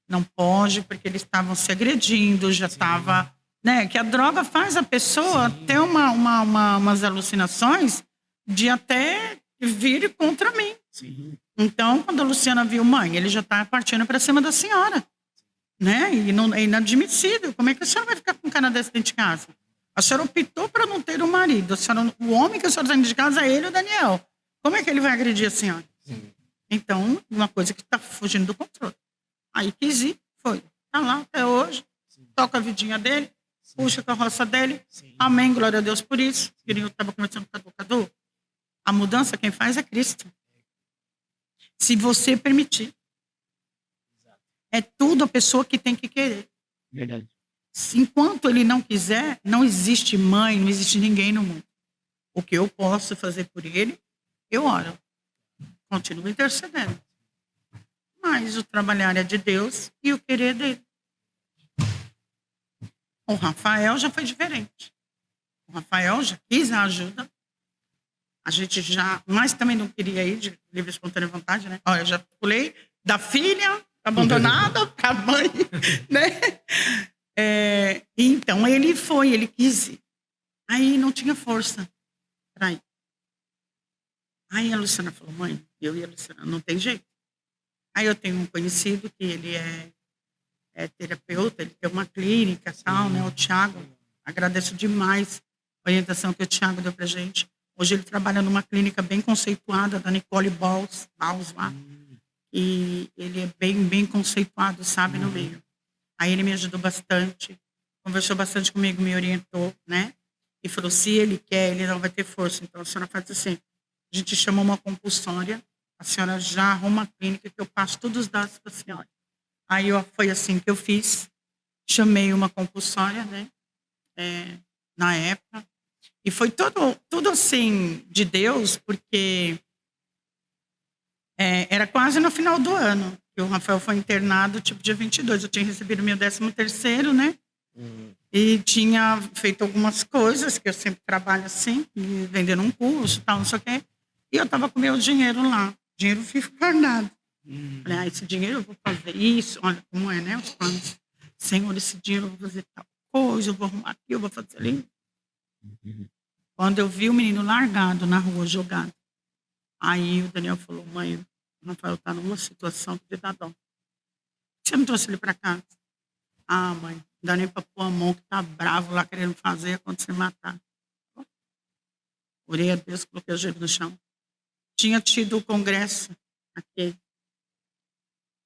Não pode, porque eles estavam se agredindo, já estava, né, que a droga faz a pessoa ter umas alucinações de até vir contra mim. Então, quando a Luciana viu, mãe, ele já está partindo para cima da senhora, né, e não, é inadmissível. Como é que a senhora vai ficar com um cara desse dentro de casa? A senhora optou para não ter um marido. O homem que a senhora está dentro de casa é ele e o Daniel. Como é que ele vai agredir a senhora? Então, uma coisa que está fugindo do controle. Aí quis ir, foi. Está lá até hoje, toca a vidinha dele, puxa a carroça dele. Amém, glória a Deus por isso. Eu estava conversando com o Cadu. A mudança quem faz é Cristo. Se você permitir. É tudo a pessoa que tem que querer. Verdade. Enquanto ele não quiser, não existe mãe, não existe ninguém no mundo. O que eu posso fazer por ele, eu oro. Continuo intercedendo. Mas o trabalhar é de Deus e o querer é dele. O Rafael já foi diferente. O Rafael já quis a ajuda. A gente já, mas também não queria ir de livre e espontânea vontade, né? Olha, eu já pulei da filha abandonada para a mãe, né? Então ele foi, ele quis ir. Aí não tinha força para ir. Aí a Luciana falou, mãe, eu e a Luciana, não tem jeito. Aí eu tenho um conhecido que ele é terapeuta, ele tem uma clínica, tal, né? O Thiago, agradeço demais a orientação que o Thiago deu pra gente. Hoje ele trabalha numa clínica bem conceituada, da Nicole Baus lá. E ele é bem conceituado, sabe, no meio. Aí ele me ajudou bastante, conversou bastante comigo, me orientou, né? E falou, se ele quer, ele não vai ter força. Então a senhora faz assim, a gente chama uma compulsória, a senhora já arruma a clínica que eu passo todos os dados para a senhora. Aí foi assim que eu fiz, chamei uma compulsória, né? Na época. E foi tudo assim, de Deus, porque era quase no final do ano. O Rafael foi internado, tipo, dia 22. Eu tinha recebido meu 13º, né? E tinha feito algumas coisas, que eu sempre trabalho assim, vendendo um curso, tal, não sei o quê. E eu tava com meu dinheiro lá. Dinheiro fica guardado. Falei, esse dinheiro eu vou fazer isso. Olha como é, né? Os planos. Senhor, esse dinheiro eu vou fazer tal coisa, eu vou arrumar aqui, eu vou fazer ali. Quando eu vi o menino largado na rua, jogado. Aí o Daniel falou, mãe, o Rafael tá numa situação que dá dó. Você não trouxe ele para casa? Ah, mãe, não dá nem para pôr a mão que tá bravo lá querendo fazer acontecer matar. Orei a Deus, coloquei o joelho no chão. Tinha tido o congresso aqui.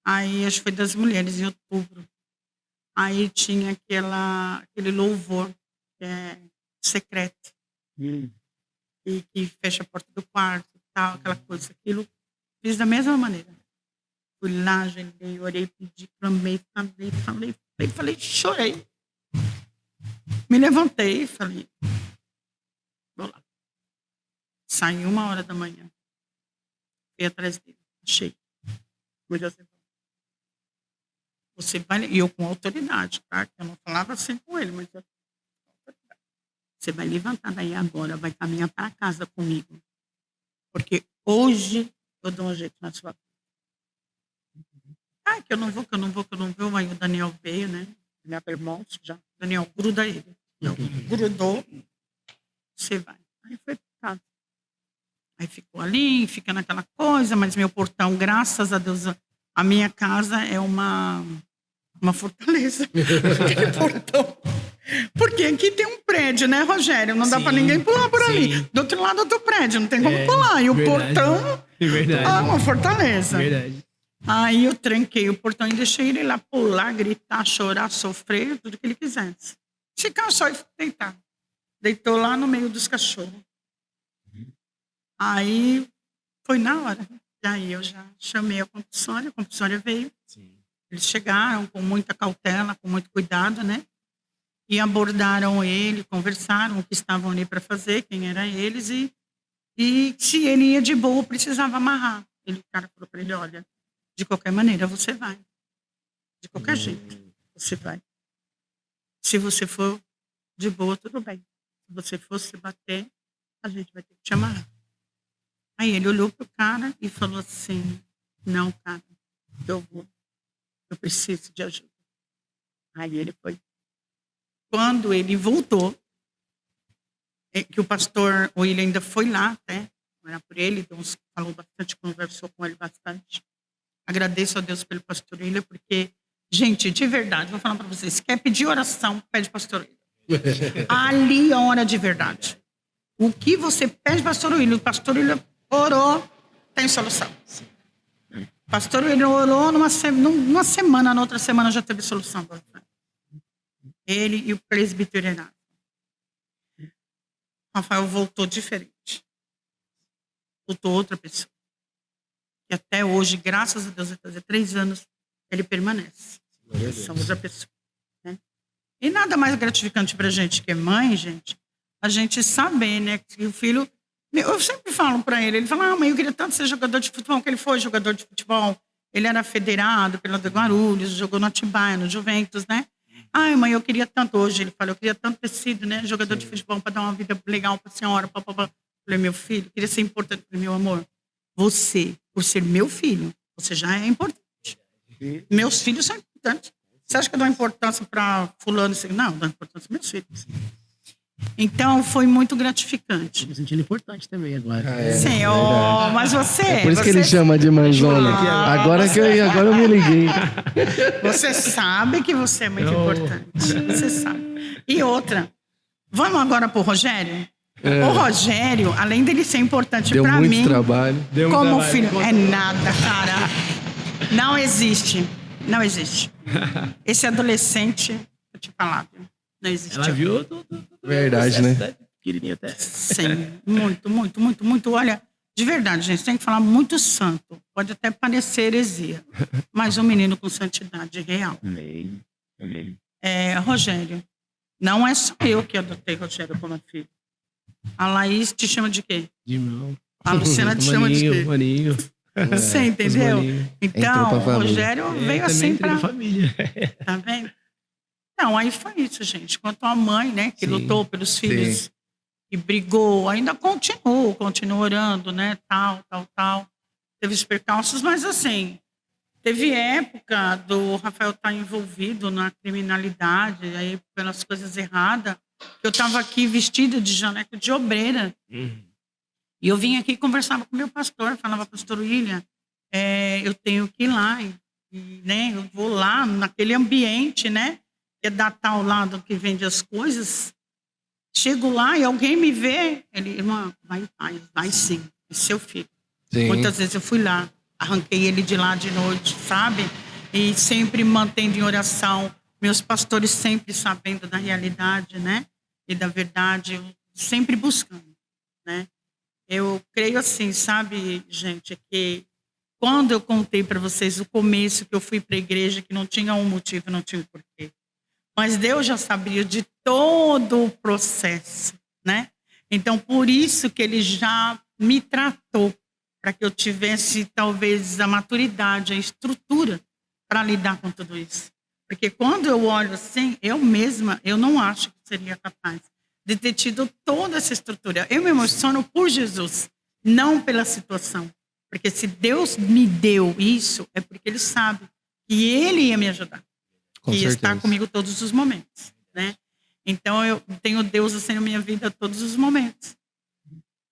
Aí, acho que foi das mulheres, em outubro. Aí tinha aquele louvor que é secreto. E que fecha a porta do quarto e tal, aquela coisa. Aquilo fiz da mesma maneira. Fui lá, agendei, orei, pedi, clamei, falei, chorei. Me levantei e falei, vou lá. Saí 1h da manhã. Fui atrás dele. Achei. você vai... E eu com autoridade, tá? Eu não falava assim com ele, mas você vai levantar daí agora, vai caminhar para casa comigo. Porque hoje eu dou um jeito na sua vida. Ah, que eu não vou. Aí o Daniel veio, né? Minha irmã, já. Daniel, gruda ele. Então, grudou, você vai. Aí foi para casa. Aí ficou ali, fica naquela coisa, mas meu portão, graças a Deus, a minha casa é uma fortaleza. Que portão? Porque aqui tem um prédio, né, Rogério? Não dá para ninguém pular por ali. Do outro lado do prédio, não tem como pular. E o portão é uma fortaleza. Verdade. Aí eu tranquei o portão e deixei ele lá pular, gritar, chorar, sofrer, tudo que ele quisesse. Ficar só e deitar. Deitou lá no meio dos cachorros. Aí foi na hora. E aí eu já chamei a compulsória veio. Sim. Eles chegaram com muita cautela, com muito cuidado, né? E abordaram ele, conversaram o que estavam ali para fazer, quem eram eles, e se ele ia de boa, precisava amarrar. O cara falou para ele, olha, de qualquer maneira você vai. De qualquer jeito, você vai. Se você for de boa, tudo bem. Se você for se bater, a gente vai ter que te amarrar. Aí ele olhou pro cara e falou assim, não, cara, eu vou. Eu preciso de ajuda. Aí ele foi. Quando ele voltou, que o pastor William ainda foi lá, até, era por ele, falou bastante, conversou com ele bastante. Agradeço a Deus pelo pastor William, porque, gente, de verdade, vou falar para vocês, se quer pedir oração, pede pastor William. Ali é a hora de verdade. O que você pede, pastor William, o pastor William orou, tem solução. O pastor William orou numa semana, na outra semana já teve solução. Ele e o presbiterianato. Rafael voltou diferente. Voltou outra pessoa. E até hoje, graças a Deus, vai fazer 3 anos, ele permanece. São outra pessoa. Né? E nada mais gratificante pra gente que é mãe, gente, a gente saber, né, que o filho... Eu sempre falo pra ele fala, mãe, eu queria tanto ser jogador de futebol, que ele foi jogador de futebol. Ele era federado pelo Guarulhos, jogou no Atibaia, no Juventus, né? Ai, mãe, eu queria tanto, hoje ele fala, eu queria tanto ter sido, né, jogador de futebol para dar uma vida legal para a senhora, papapá. Falei, meu filho, queria ser importante, meu amor. Você, por ser meu filho, você já é importante. Meus filhos são importantes. Você acha que eu dou importância para fulano? Não, eu dou importância para meus filhos. Então, foi muito gratificante. Estou me sentindo importante também agora. Sim, mas você... É por isso que ele chama de mãezona. Agora eu me liguei. Você sabe que você é muito importante. Você sabe. E outra, vamos agora pro Rogério? O Rogério, além dele ser importante para mim... Deu muito trabalho. Como filho, é nada, cara. Não existe. Não existe. Esse adolescente, eu te falar, não existe. Ela viu? Verdade, né? Pequenininho até. Sim, muito. Olha, de verdade, gente, tem que falar muito santo. Pode até parecer heresia, mas um menino com santidade real. Amém. Rogério, não é só eu que adotei Rogério como filho. A Laís te chama de quê? De irmão. A Luciana te chama de quê? Maninho. Você entendeu? Então, o Rogério veio assim pra... família. Tá vendo? Não, aí foi isso, gente. Quanto a mãe, né, que lutou pelos filhos e brigou, ainda continua orando, né, tal. Teve os percalços, mas assim, teve época do Rafael estar envolvido na criminalidade, aí pelas coisas erradas, que eu estava aqui vestida de jaleco de obreira. E eu vim aqui e conversava com o meu pastor, falava, pastor William, eu tenho que ir lá, né, eu vou lá naquele ambiente, né, que é da tal lado que vende as coisas. Chego lá e alguém me vê, ele, irmã, vai sim, é seu filho. Sim. Muitas vezes eu fui lá, arranquei ele de lá de noite, sabe? E sempre mantendo em oração, meus pastores sempre sabendo da realidade, né? E da verdade, sempre buscando, né? Eu creio assim, sabe, gente, que quando eu contei para vocês o começo que eu fui para a igreja, que não tinha um motivo, não tinha um porquê. Mas Deus já sabia de todo o processo, né? Então, por isso que Ele já me tratou, para que eu tivesse, talvez, a maturidade, a estrutura, para lidar com tudo isso. Porque quando eu olho assim, eu mesma, eu não acho que seria capaz de ter tido toda essa estrutura. Eu me emociono por Jesus, não pela situação. Porque se Deus me deu isso, é porque Ele sabe que Ele ia me ajudar. Que está comigo todos os momentos, né? Então, eu tenho Deus assim na minha vida todos os momentos.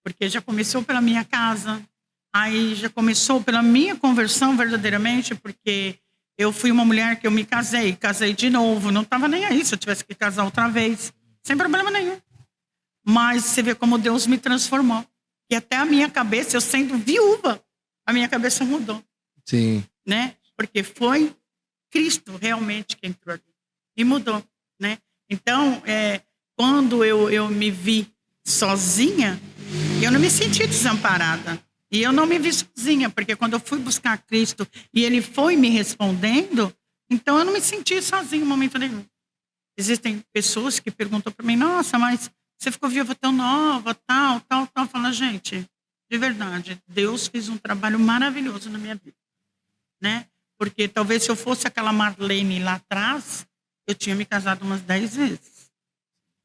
Porque já começou pela minha casa, aí já começou pela minha conversão verdadeiramente, porque eu fui uma mulher que eu me casei de novo, não estava nem aí se eu tivesse que casar outra vez, sem problema nenhum. Mas você vê como Deus me transformou. E até a minha cabeça, eu sendo viúva, a minha cabeça mudou. Sim. Né? Porque foi Cristo realmente que entrou ali e mudou, né? Então, quando eu me vi sozinha, eu não me senti desamparada. E eu não me vi sozinha, porque quando eu fui buscar Cristo e Ele foi me respondendo, então eu não me senti sozinha em momento nenhum. Existem pessoas que perguntam para mim, nossa, mas você ficou viúva tão nova, tal. Fala, gente, de verdade, Deus fez um trabalho maravilhoso na minha vida, né? Porque talvez se eu fosse aquela Marlene lá atrás, eu tinha me casado umas 10 vezes.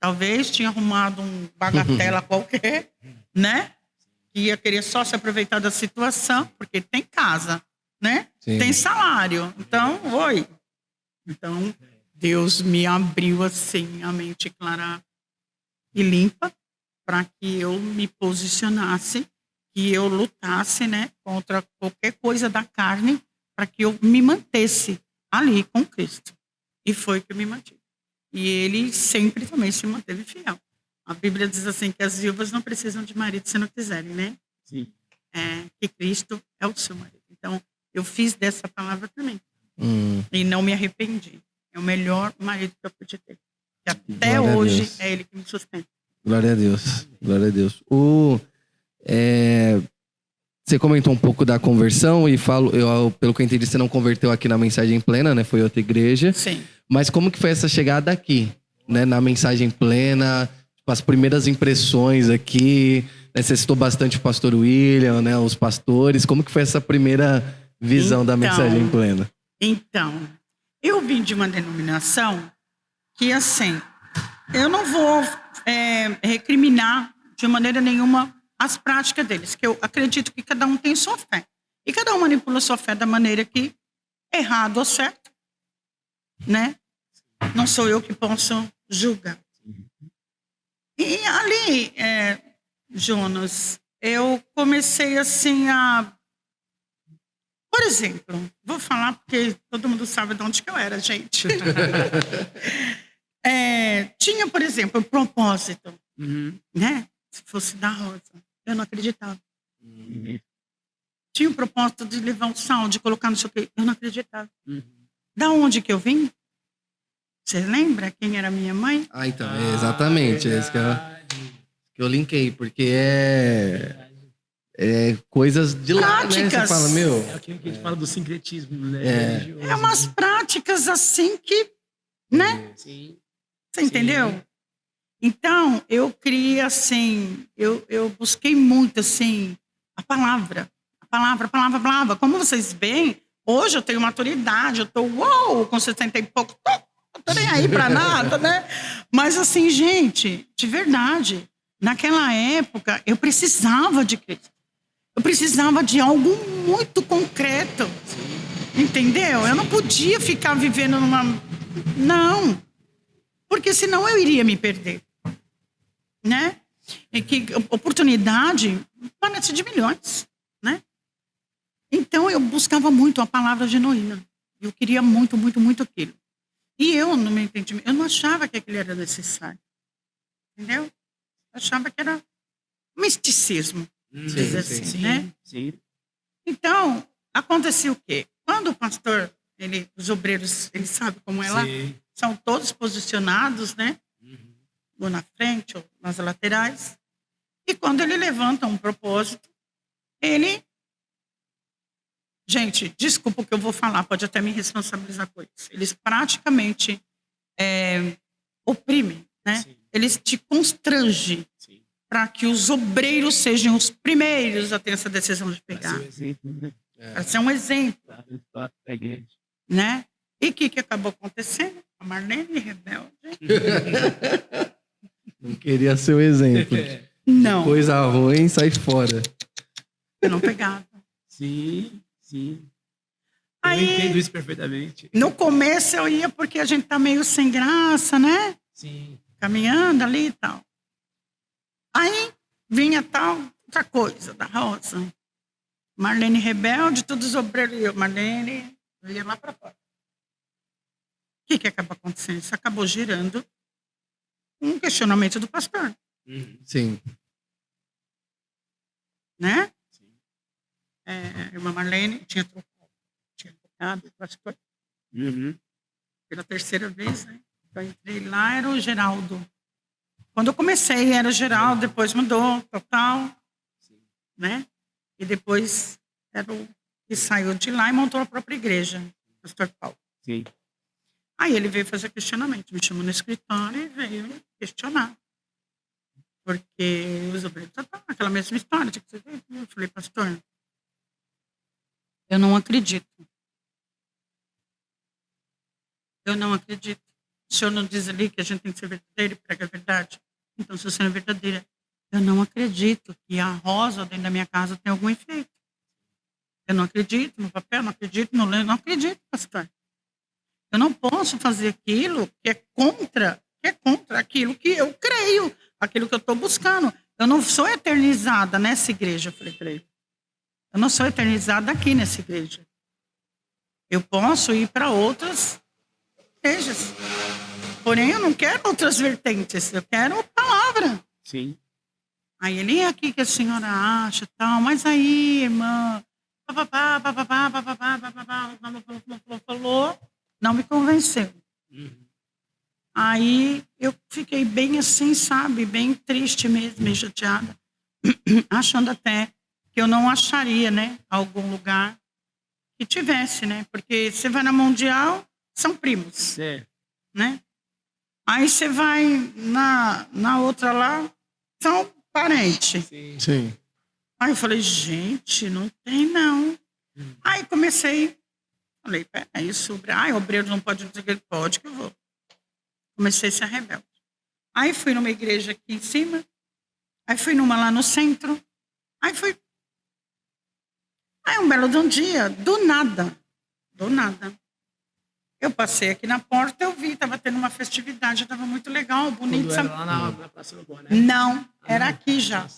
Talvez tinha arrumado um bagatela qualquer, né? Que ia querer só se aproveitar da situação, porque tem casa, né? Sim. Tem salário. Então, oi. Então, Deus me abriu assim a mente clara e limpa para que eu me posicionasse, que eu lutasse, né, contra qualquer coisa da carne, para que eu me mantesse ali com Cristo. E foi que eu me mantive. E Ele sempre também se manteve fiel. A Bíblia diz assim que as viúvas não precisam de marido se não quiserem, né? Sim. Que Cristo é o seu marido. Então, eu fiz dessa palavra também. E não me arrependi. É o melhor marido que eu pude ter. E até hoje é Ele que me sustenta. Glória a Deus. Glória a Deus. Você comentou um pouco da conversão e pelo que eu entendi, você não converteu aqui na Mensagem Plena, né? Foi outra igreja. Sim. Mas como que foi essa chegada aqui, né? Na Mensagem Plena, as primeiras impressões aqui, né? Você citou bastante o pastor William, né? Os pastores. Como que foi essa primeira visão da Mensagem Plena? Então, eu vim de uma denominação que, assim, eu não vou recriminar de maneira nenhuma as práticas deles, que eu acredito que cada um tem sua fé. E cada um manipula sua fé da maneira que é errado ou certo, né? Não sou eu que posso julgar. E ali, Jonas, eu comecei assim Por exemplo, vou falar porque todo mundo sabe de onde que eu era, gente. Tinha, por exemplo, um propósito, né? Se fosse da Rosa, eu não acreditava. Tinha o propósito de levar um sal, de colocar no seu quê, eu não acreditava. Da onde que eu vim? Você lembra quem era minha mãe? Então, exatamente. É isso que eu linkei, porque coisas de lá, né? Você fala, É aquilo que a gente fala do sincretismo, né? Umas práticas assim que, né? Sim. Você entendeu? Então, eu queria, assim, eu busquei muito, assim, a palavra. Como vocês veem, hoje eu tenho maturidade, eu tô, com 70 e pouco, não tô nem aí pra nada, né? Mas, assim, gente, de verdade, naquela época, eu precisava de Cristo. Eu precisava de algo muito concreto. Entendeu? Eu não podia ficar vivendo numa... Não. Porque senão eu iria me perder. Né? E que oportunidade parece de milhões, né? Então eu buscava muito a palavra genuína. Eu queria muito, muito, muito aquilo. E eu, no meu entendimento, eu não achava que aquilo era necessário. Entendeu? Eu achava que era misticismo, dizer assim, né? Sim. Então, acontecia o quê? Quando o pastor, os obreiros, ele sabe como é lá, são todos posicionados, né? Ou na frente, ou nas laterais. E quando ele levanta um propósito, ele... Gente, desculpa o que eu vou falar, pode até me responsabilizar com isso. Eles praticamente oprimem, né? Sim. Eles te constrangem para que os obreiros sejam os primeiros a ter essa decisão de pegar. Para ser um exemplo. né? E o que acabou acontecendo? A Marlene rebelde. Não queria ser o exemplo. Não, Coisa ruim, sai fora. eu não pegava. Sim. Eu Aí, entendo isso perfeitamente. no começo eu ia porque a gente tá meio sem graça, né? Sim. Caminhando ali e tal. Aí vinha tal outra coisa da Rosa. Marlene rebelde, todos os obreiros. Marlene, eu ia lá para fora. O que acabou acontecendo? Isso acabou girando um questionamento do pastor, Sim. né? A irmã Marlene tinha trocado o pastor pela terceira vez, né? Eu entrei lá, era o Geraldo. Quando eu comecei, era o Geraldo, depois mudou, total, né? E depois era o que saiu de lá e montou a própria igreja, o pastor Paulo. Sim. Aí ele veio fazer questionamento, me chamou no escritório e veio questionar. Porque os obreiros estavam aquela mesma história. Eu falei, pastor, eu não acredito. Eu não acredito. O senhor não diz ali que a gente tem que ser verdadeiro e prega a verdade? Então, se você não é verdadeira, eu não acredito que a rosa dentro da minha casa tem algum efeito. Eu não acredito no papel, não acredito no lendo, não acredito, pastor. Eu não posso fazer aquilo que é contra aquilo que eu creio, aquilo que eu estou buscando. Eu não sou eternizada nessa igreja, eu falei para ele. Eu não sou eternizada aqui nessa igreja. Eu posso ir para outras igrejas. Porém, eu não quero outras vertentes, eu quero palavra. Sim. Aí ele, é aqui que a senhora acha, tal, mas aí, irmã, falou, não me convenceu. Aí eu fiquei bem assim, sabe, bem triste mesmo, meio chateada, achando até que eu não acharia, né, algum lugar que tivesse, né, porque você vai na Mundial, são primos, né? Aí você vai na outra lá, são parentes. Sim. Aí eu falei, gente, não tem não. Aí comecei, falei, peraí, sobre... obreiro não pode dizer que ele pode, que eu vou. Comecei a ser rebelde. Aí fui numa igreja aqui em cima, aí fui numa lá no centro, aí um belo de um dia, do nada, eu passei aqui na porta, eu vi, estava tendo uma festividade, estava muito legal, bonito. Quando era lá na Praça Urubó, né? Não, era aqui já.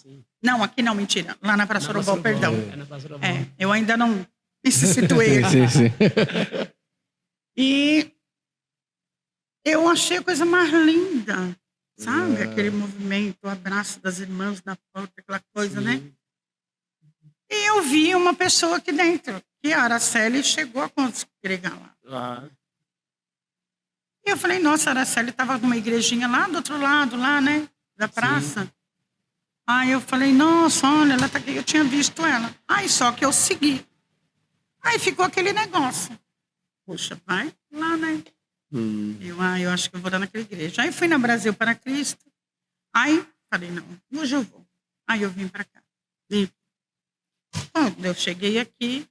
Não, aqui não, mentira. Lá na Praça Urubó, perdão. É na Praça Urubó. Eu ainda não me situei. Sim. E eu achei a coisa mais linda, sabe? Aquele movimento, o abraço das irmãs na porta, aquela coisa, né? E eu vi uma pessoa aqui dentro, que a Araceli chegou a congregar lá. E eu falei, nossa, a Araceli estava numa igrejinha lá do outro lado, lá, né? Da praça. Sim. Aí eu falei, nossa, olha, ela tá aqui, eu tinha visto ela. Aí só que eu segui. Aí ficou aquele negócio. Poxa, vai lá, né? Eu acho que eu vou dar naquela igreja. Aí fui na Brasil para Cristo. Aí falei, não, hoje eu vou. Aí eu vim para cá. Quando eu cheguei aqui,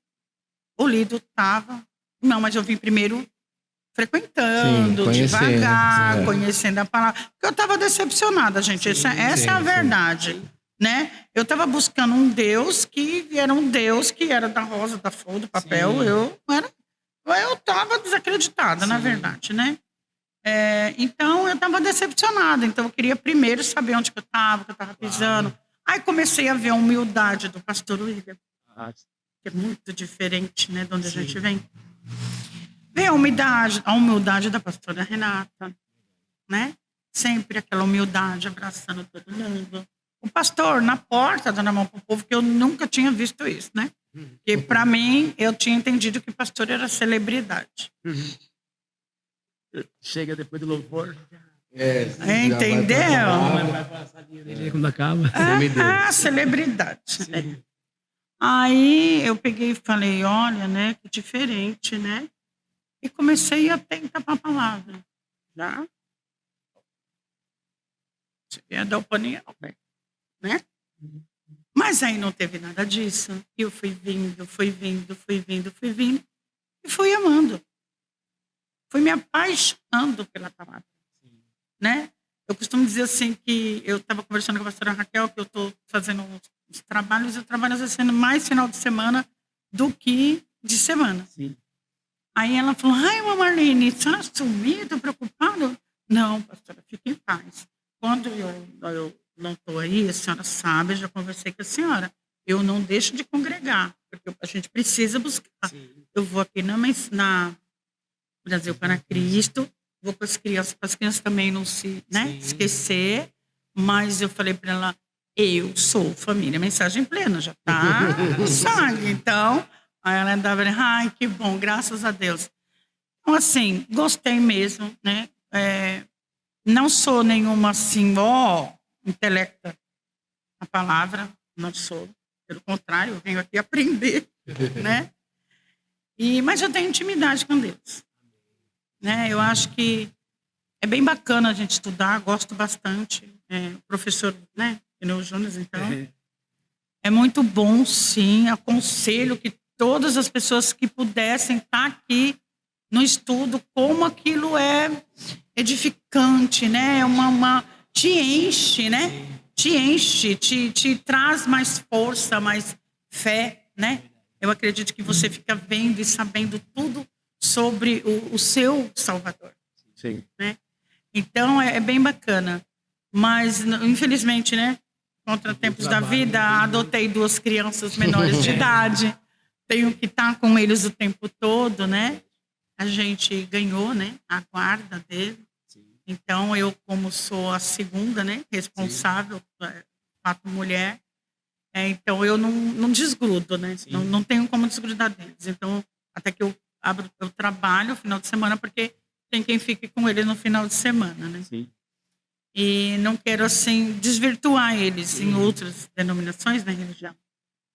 o Lido estava... Não, mas eu vim primeiro frequentando, sim, devagar, conhecendo a palavra. Porque eu estava decepcionada, gente. Essa é a verdade. Né? Eu estava buscando um Deus que era da rosa, da flor, do papel. Sim. Eu estava desacreditada, sim, na verdade, né? Então, eu estava decepcionada. Então, eu queria primeiro saber onde que eu estava pisando. Aí comecei a ver a humildade do pastor William, que é muito diferente, né, de onde sim, a gente vem. Ver a humildade da pastora Renata, né? Sempre aquela humildade, abraçando todo mundo. O pastor na porta, dando a mão para o povo, que eu nunca tinha visto isso, né? Porque, para mim, eu tinha entendido que o pastor era celebridade. Chega depois do louvor. Entendeu? Vai para a salinha dele quando acaba. Celebridade. Aí eu peguei e falei, olha, né? Que diferente, né? E comecei a tentar a palavra. Já? Você ia dar opinião, né? Mas aí não teve nada disso. E eu fui vindo. E fui amando. fui me apaixonando pela palavra, né? Eu costumo dizer assim que eu estava conversando com a pastora Raquel que eu estou fazendo os trabalhos, eu trabalho às vezes sendo mais final de semana do que de semana. Sim. Aí ela falou, ai, Marlene, a senhora sumiu, estou preocupada? Não, pastora, fique em paz. Quando eu não estou aí, a senhora sabe, eu já conversei com a senhora, eu não deixo de congregar, porque a gente precisa buscar. Sim. Eu vou aqui na Brasil para Cristo, vou com as crianças também não se esquecer, mas eu falei para ela, eu sou família Mensagem Plena, já tá no sangue, então, aí ela andava, ai, que bom, graças a Deus. Então, assim, gostei mesmo, né, não sou nenhuma, assim, intelecta a palavra, não sou, pelo contrário, eu venho aqui aprender, né, mas eu tenho intimidade com Deus. Né? Eu acho que é bem bacana a gente estudar, gosto bastante. O professor, né, Pneu Júnior, então, é muito bom, sim. Aconselho que todas as pessoas que pudessem estar aqui no estudo, como aquilo é edificante, né? Te enche, né? Te enche, te traz mais força, mais fé, né? Eu acredito que você fica vendo e sabendo tudo sobre o seu Salvador. Sim. Né? Então, é bem bacana. Mas, infelizmente, né? Contratempos da vida, adotei 2 crianças menores de idade. Tenho que estar com eles o tempo todo, né? A gente ganhou, né? A guarda dele. Sim. Então, eu, como sou a segunda, né? Responsável, fato mulher. Então, eu não desgrudo, né? Não tenho como desgrudar deles. Então, até que eu trabalho no final de semana, porque tem quem fique com ele no final de semana, né? Sim. E não quero, assim, desvirtuar eles em outras denominações da religião.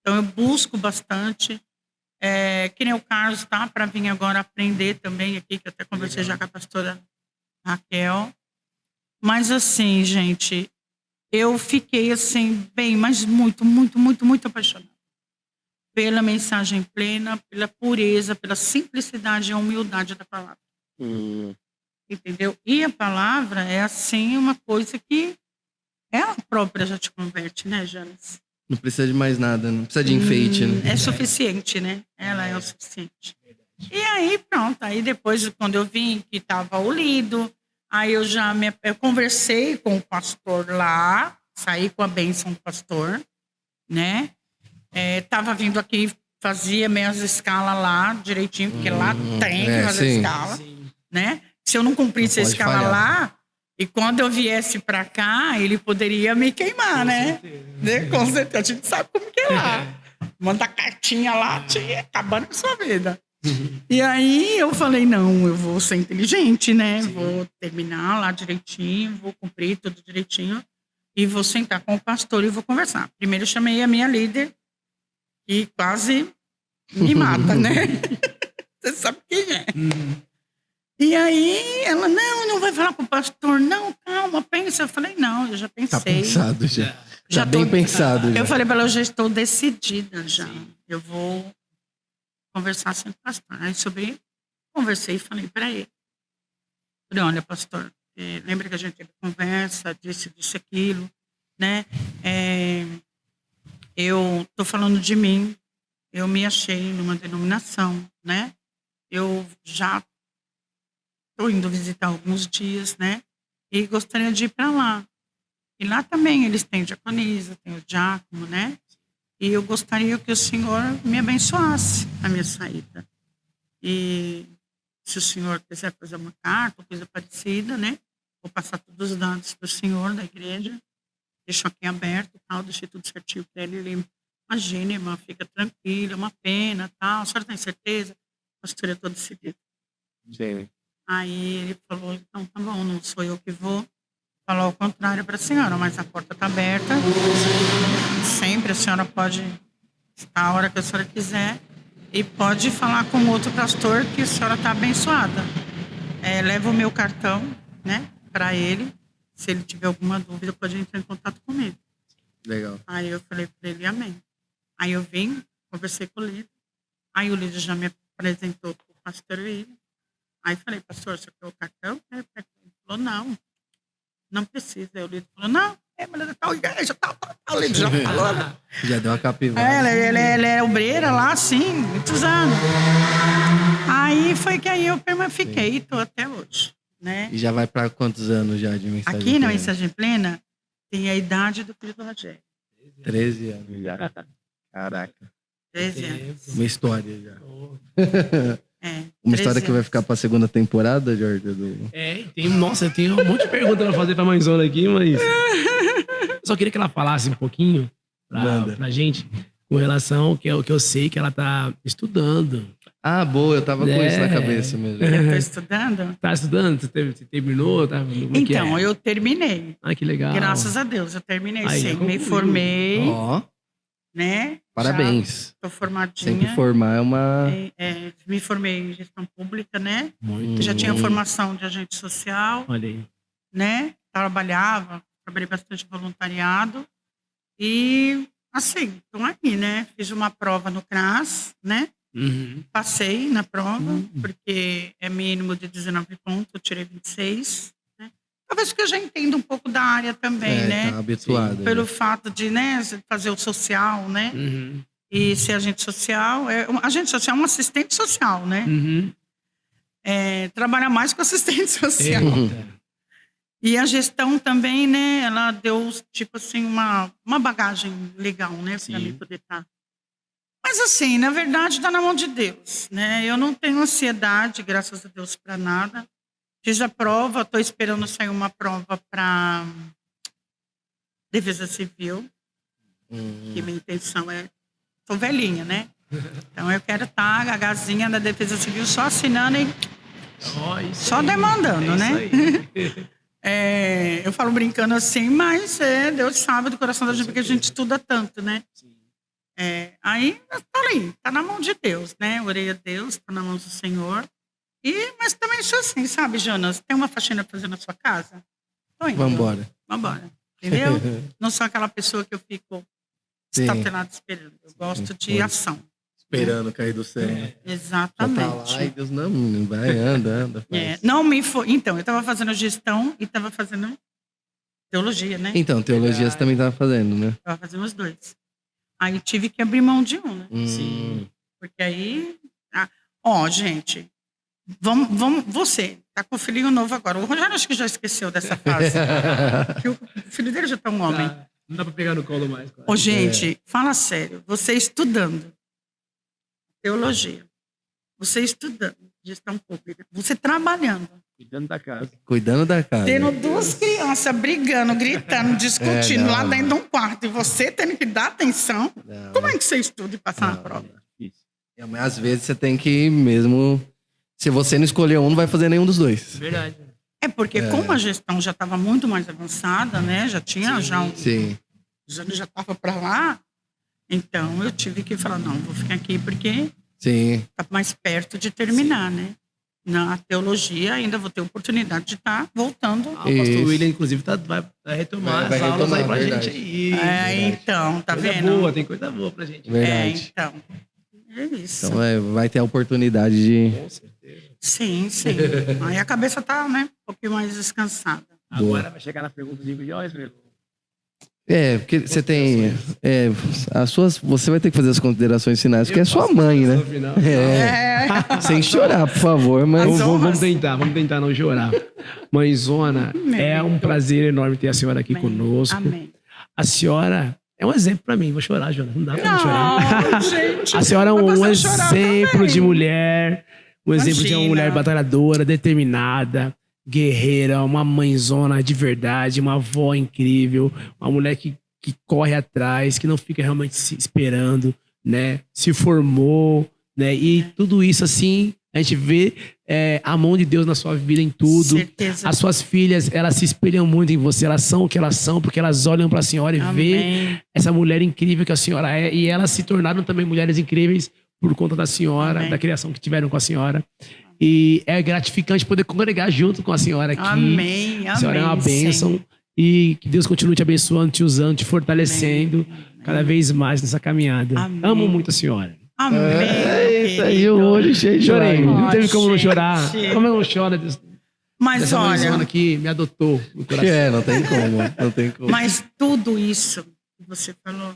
Então, eu busco bastante, que nem o Carlos, tá? Para vir agora aprender também aqui, que eu até conversei já com a pastora Raquel. Mas, assim, gente, eu fiquei, assim, bem, mas muito, muito, muito, muito apaixonada pela Mensagem Plena, pela pureza, pela simplicidade e humildade da palavra. Entendeu? E a palavra é, assim, uma coisa que ela própria já te converte, né, Janes? Não precisa de mais nada, não precisa de enfeite, né? É suficiente, né? Ela é o suficiente. E aí, pronto. Aí depois, quando eu vim, que estava o Lido, aí eu conversei com o pastor lá, saí com a bênção do pastor, né? Tava vindo aqui, fazia minhas escalas lá direitinho, porque lá tem que fazer escala, né? Se eu não cumprisse a escala lá, e quando eu viesse para cá, ele poderia me queimar, né? Com certeza. A gente sabe como que é lá. Manda cartinha lá, acabando com a sua vida. E aí eu falei, não, eu vou ser inteligente, né? Vou terminar lá direitinho, vou cumprir tudo direitinho e vou sentar com o pastor e vou conversar. Primeiro eu chamei a minha líder, que quase me mata, né? Você sabe quem é. E aí ela, não vai falar pro pastor, não, calma, pensa. Eu falei, não, eu já pensei. Tá pensado já. Já bem pensado. Eu falei para ela, eu já estou decidida já. Eu vou conversar com o pastor. Aí conversei e falei para ele. Falei, olha, pastor, lembra que a gente teve conversa, disse aquilo, né? Eu tô falando de mim, eu me achei numa denominação, né? Eu já estou indo visitar alguns dias, né? E gostaria de ir para lá. E lá também eles têm diaconisa, tem o diácono, né? E eu gostaria que o senhor me abençoasse a minha saída. E se o senhor quiser fazer uma carta ou coisa parecida, né? Vou passar todos os dados para o senhor da igreja. Deixo aqui aberto, tal, deixei tudo certinho para ele. Ele, imagina, irmã, fica tranquila, é uma pena, tal. A senhora tem certeza? A pastora, eu estou decidida. Sim. Aí ele falou, então tá bom, não sou eu que vou falar o contrário para a senhora, mas a porta está aberta. Sempre a senhora pode estar a hora que a senhora quiser e pode falar com outro pastor que a senhora está abençoada. Leva o meu cartão, né, para ele. Se ele tiver alguma dúvida, pode entrar em contato comigo. Legal. Aí eu falei para ele, amém. Aí eu vim, conversei com o líder. Aí o líder já me apresentou para o pastor William. Aí falei, pastor, você quer o cartão? Ele falou, não precisa. Aí o líder falou, não, mas é tal igreja, tal. O líder já falou, né? Já deu uma capivara. Ela é obreira lá, assim, muitos anos. Aí foi que aí eu fiquei e tô até hoje, né? E já vai pra quantos anos já de mensagem Aqui na plena? Mensagem Plena tem a idade do filho do Rogério. 13 anos já. Caraca. 13 anos. Uma história já. É, Uma história 13 que vai anos. ficar pra segunda temporada, Jorge? Nossa, eu tenho um monte de perguntas pra fazer pra mãezona aqui, mas... Eu só queria que ela falasse um pouquinho pra gente com relação ao que eu sei que ela tá estudando. Ah, boa, eu tava com isso na cabeça mesmo. Eu tô estudando? Tá estudando? Você terminou? Tá? Como é que Então, é? eu terminei. Ah, que legal. Graças a Deus, eu terminei Aí, sim. já Me concluiu. formei, Ó, né? parabéns. Já tô formadinha. Sempre formar é uma... Me formei em gestão pública, né? Muito Já tinha bom. formação de agente social, Olha aí. né? Trabalhei bastante voluntariado. E, assim, tô aí, né? Fiz uma prova no CRAS, né? Uhum. Passei na prova, porque é mínimo de 19 pontos, eu tirei 26. Né? Talvez porque eu já entendo um pouco da área também, né? Tá habituado. Pelo né? fato de, né, fazer o social, né? Uhum. E ser agente social. Agente social é um assistente social, né? Uhum. Trabalha mais com assistente social. Eita. E a gestão também, né? Ela deu, tipo assim, uma bagagem legal, né? Para mim poder estar. Mas assim, na verdade, está na mão de Deus, né? Eu não tenho ansiedade, graças a Deus, para nada. Fiz a prova, estou esperando sair uma prova para Defesa Civil, que minha intenção é... Sou velhinha, né? Então eu quero estar a gagazinha da Defesa Civil só assinando e só demandando, né? Eu falo brincando assim, mas Deus sabe do coração da gente, porque a gente estuda tanto, né? Aí eu falei, tá na mão de Deus, né? Orei a Deus, tá na mão do Senhor. Mas também sou assim, sabe, Jonas? Tem uma faxina pra fazer na sua casa? Tô indo. Vambora. Entendeu? Não sou aquela pessoa que eu fico Sim. estatelada esperando. Eu gosto de ação. Esperando cair do céu. Já Exatamente. tá lá e Deus não vai, anda. Faz. Então, eu estava fazendo gestão e estava fazendo teologia, né? Então, teologia você também tava fazendo, né? Estava fazendo os dois. Aí tive que abrir mão de um, né? Sim. Porque aí... gente, você tá com o filhinho novo agora. O Rogério acho que já esqueceu dessa fase. Que o filho dele já tá um homem. Não dá pra pegar no colo mais. Claro. Gente, fala sério. Você estudando teologia, você estudando gestão pública, você trabalhando, Cuidando da casa. tendo duas crianças brigando, gritando, discutindo lá dentro de um quarto, e você tendo que dar atenção, como é que você estuda e passa na prova? Mas às vezes você tem que mesmo... Se você não escolher um, não vai fazer nenhum dos dois. Verdade. Porque como a gestão já estava muito mais avançada, né? Já tinha Sim. já estava para lá, então eu tive que falar, não, vou ficar aqui porque Sim. tá mais perto de terminar, né? Na teologia ainda vou ter oportunidade de estar voltando. O pastor Isso. William, inclusive, vai retomar Vai as aulas retomar, aí pra verdade. gente aí. Então, tá Coisa vendo? boa, tem coisa boa pra gente. Verdade. Então. É isso. Então vai ter a oportunidade de... Com certeza. Sim. Aí a cabeça tá, né, um pouquinho mais descansada. Agora vai chegar na pergunta de Joyce, meu. Porque você tem... você vai ter que fazer as considerações finais, porque é sua mãe, né? No final. Sem chorar, por favor, mas... Vamos tentar não chorar. Mãezona, é um prazer enorme ter a senhora aqui conosco. Amém. A senhora é um exemplo pra mim. Vou chorar, Jonas. Não dá pra não chorar. Não, gente. A senhora é um Mas você chorar exemplo também. de mulher. Um exemplo de uma Imagina. mulher batalhadora, determinada, guerreira, uma mãezona de verdade, uma avó incrível, uma mulher que corre atrás, que não fica realmente se esperando, né? Se formou, né? E tudo isso, assim, a gente vê a mão de Deus na sua vida em tudo. Certeza. As suas filhas, elas se espelham muito em você, elas são o que elas são, porque elas olham pra senhora e vê Amém. essa mulher incrível que a senhora é, e elas se tornaram também mulheres incríveis por conta da senhora, Amém. da criação que tiveram com a senhora. E é gratificante poder congregar junto com a senhora aqui. Amém. A senhora é uma Amém, bênção. Senhor. E que Deus continue te abençoando, te usando, te fortalecendo Amém. cada vez mais nessa caminhada. Amém. Amo muito a senhora. Amém. Eita, e o olho cheio de Chorei. lágrimas. Não teve como não gente. chorar. Como eu não choro Mas dessa mãezona olha, que me adotou no coração. Não tem como, não tem como. mas tudo isso que você falou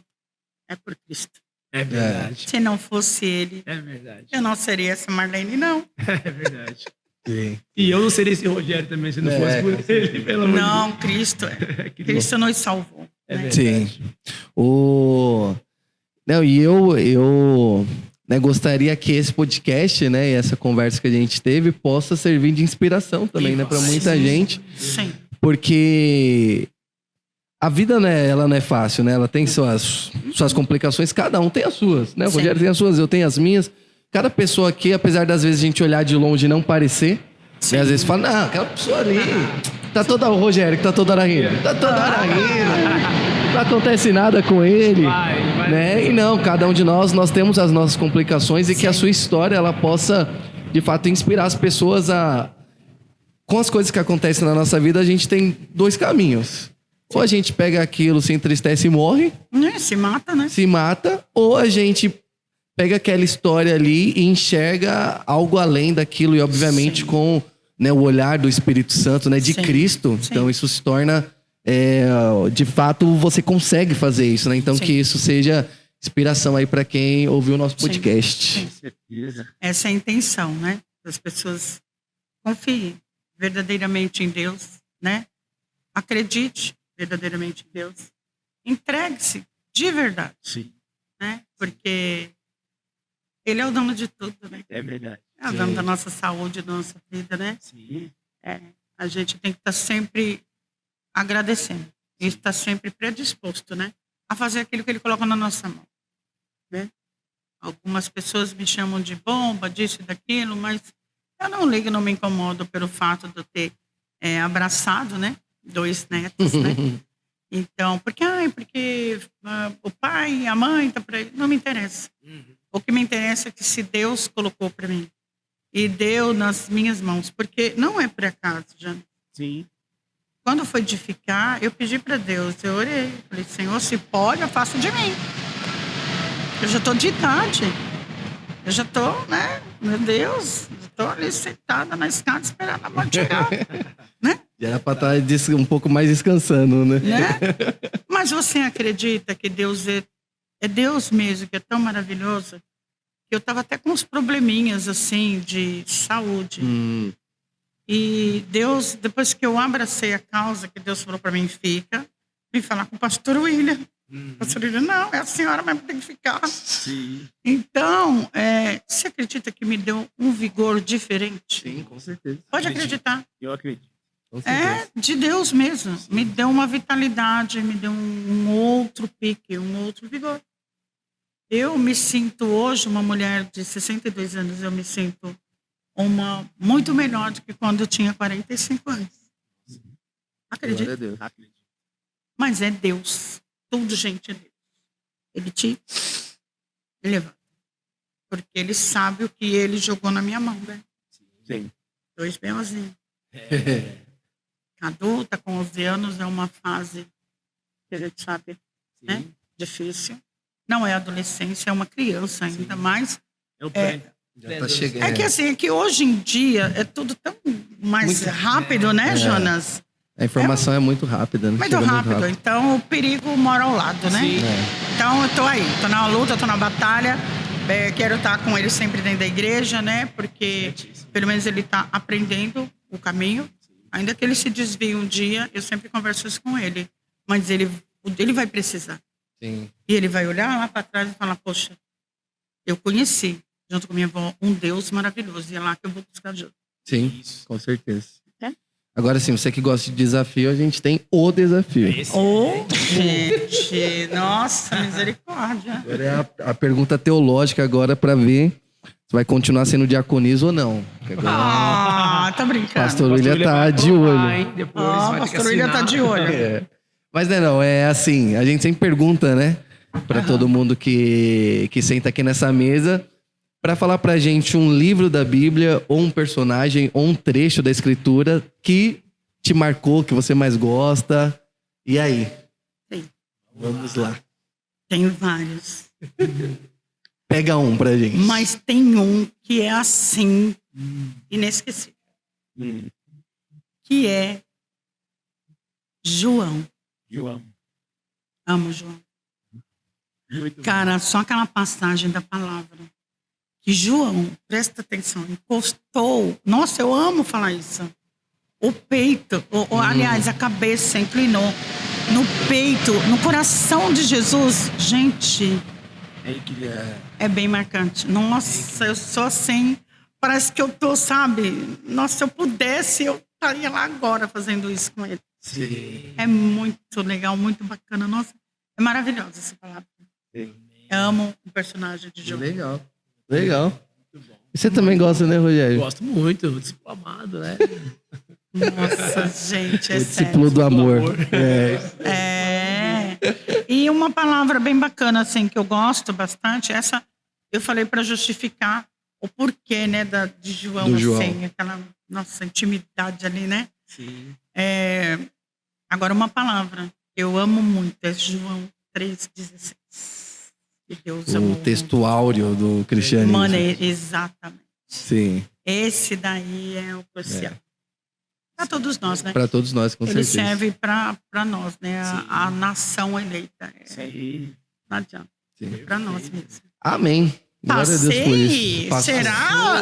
é por Cristo. É verdade. Se não fosse ele, É verdade. eu não seria essa Marlene, não. É verdade. Sim. E eu não seria esse Rogério também se não fosse por ele, pelo amor de Deus. Não, Cristo é. Que Cristo nos salvou. É né? verdade. Sim. Não, e eu né, gostaria que esse podcast, né, e essa conversa que a gente teve possa servir de inspiração também, né, para muita gente, Sim. porque a vida, né, ela não é fácil, né? Ela tem suas complicações, cada um tem as suas, né? O Sim. Rogério tem as suas, eu tenho as minhas. Cada pessoa aqui, apesar das vezes a gente olhar de longe e não parecer, né, às vezes fala, não, aquela pessoa ali, tá toda o Rogério que tá toda hora rindo, tá toda hora rindo, não acontece nada com ele, Vai. né? E não, cada um de nós temos as nossas complicações e que a sua história, ela possa, de fato, inspirar as pessoas a... Com as coisas que acontecem na nossa vida, a gente tem dois caminhos. Ou a gente pega aquilo, se entristece e morre, Se mata, né? se mata, ou a gente pega aquela história ali e enxerga algo além daquilo, e obviamente com, né, o olhar do Espírito Santo, né, de Sim. Cristo. Sim. Então isso se torna, de fato, você consegue fazer isso, né? Então Sim. que isso seja inspiração aí para quem ouviu o nosso podcast. Sim. Certeza. Essa é a intenção, né? As pessoas confiem verdadeiramente em Deus, né? Acredite verdadeiramente em Deus. Entregue-se de verdade, Sim. né? Porque Ele é o dono de tudo, né? É verdade. É o dono da nossa saúde, da nossa vida, né? Sim. A gente tem que estar sempre agradecendo. E estar sempre predisposto, né? A fazer aquilo que Ele coloca na nossa mão, né? Algumas pessoas me chamam de bomba, disso e daquilo, mas eu não ligo, não me incomodo pelo fato de eu ter abraçado, né? 2 netos, né? Então, porque o pai e a mãe tá para ele, não me interessa. O que me interessa é que se Deus colocou para mim e deu nas minhas mãos, porque não é por acaso, Jana. Sim. Quando foi edificar, eu pedi para Deus, eu orei, falei, Senhor, se pode, eu faço de mim. Eu já estou de idade. Eu já estou, né? Meu Deus, estou ali sentada na escada esperando a mãe chegar, né? Já era para estar um pouco mais descansando, né? Mas você acredita que Deus é Deus mesmo, que é tão maravilhoso, que eu estava até com uns probleminhas, assim, de saúde. E Deus, depois que eu abracei a causa, que Deus falou para mim, fica, vim falar com o pastor William. O pastor William, não, é a senhora mesmo que tem que ficar. Sim. Então, você acredita que me deu um vigor diferente? Sim, com certeza. Pode acreditar. Eu acredito. Com certeza. É de Deus mesmo. Me deu uma vitalidade, me deu um outro pique, um outro vigor. Eu me sinto hoje, uma mulher de 62 anos, eu me sinto muito melhor do que quando eu tinha 45 anos. Acredito. Glória a Deus. Acredito. Mas é Deus. Tudo, gente, é Deus. Ele te levanta. Porque ele sabe o que ele jogou na minha mão, né? Sim. 2 belzinhos. Adulta, com 11 anos, é uma fase que a gente sabe, né? Difícil. Não é adolescência, é uma criança ainda, mas É o pré. Já tá chegando. é que assim, é que hoje em dia é tudo tão mais rápido, né, Jonas? A informação é muito rápida, né? Muito Chega rápido. Então o perigo mora ao lado, né? Sim. Então eu tô aí, tô na luta, tô na batalha. Quero estar com ele sempre dentro da igreja, né? Porque pelo menos ele tá aprendendo o caminho. Ainda que ele se desvie um dia, eu sempre converso isso com ele. Mas ele vai precisar. Sim. E ele vai olhar lá para trás e falar, poxa, eu conheci, junto com minha avó, um Deus maravilhoso. E é lá que eu vou buscar ajuda. Sim, com certeza. É? Agora sim, você que gosta de desafio, a gente tem o desafio. Gente, nossa, misericórdia. Agora é a pergunta teológica agora para ver se vai continuar sendo diaconisa ou não. Porque agora Tá brincando. Pastor William tá de olho. Depois vai ter que Pastor William tá assinar. de olho. Mas não, é assim, a gente sempre pergunta, né, para todo mundo que senta aqui nessa mesa, para falar pra gente um livro da Bíblia, ou um personagem, ou um trecho da Escritura que te marcou, que você mais gosta. E aí? Sim. Vamos lá. Tenho vários. Pega um pra gente. Mas tem um que é assim, inesquecível. Que é João. João. Amo João. Muito Cara, só aquela passagem da palavra. Que João, presta atenção, encostou. Nossa, eu amo falar isso. O peito, aliás, a cabeça inclinou no peito, no coração de Jesus. Gente, é bem marcante. Nossa, eu sou assim. Parece que eu tô, sabe? Nossa, se eu pudesse, eu estaria lá agora fazendo isso com ele. Sim. É muito legal, muito bacana. Nossa, é maravilhosa essa palavra. Sim. Amo o personagem de João. Legal. Legal. E você também gosta, né, Rogério? Gosto muito, discipulado, né? Nossa, gente, é O sério. discípulo do amor. É. E uma palavra bem bacana, assim, que eu gosto bastante, essa eu falei para justificar o porquê, né, de João, Do João. assim, aquela nossa intimidade ali, né? Sim. Agora, uma palavra que eu amo muito é João 3,16. Que Deus O amou. texto áureo do cristianismo. Mano, exatamente. Sim. Esse daí é o crucial. Para todos nós, né? Para todos nós, com Ele certeza. serve para nós, né? Sim. A nação eleita. Isso aí. Não adianta. Sim. Para nós mesmo. Amém. Glória a Deus por isso. Passei? Será?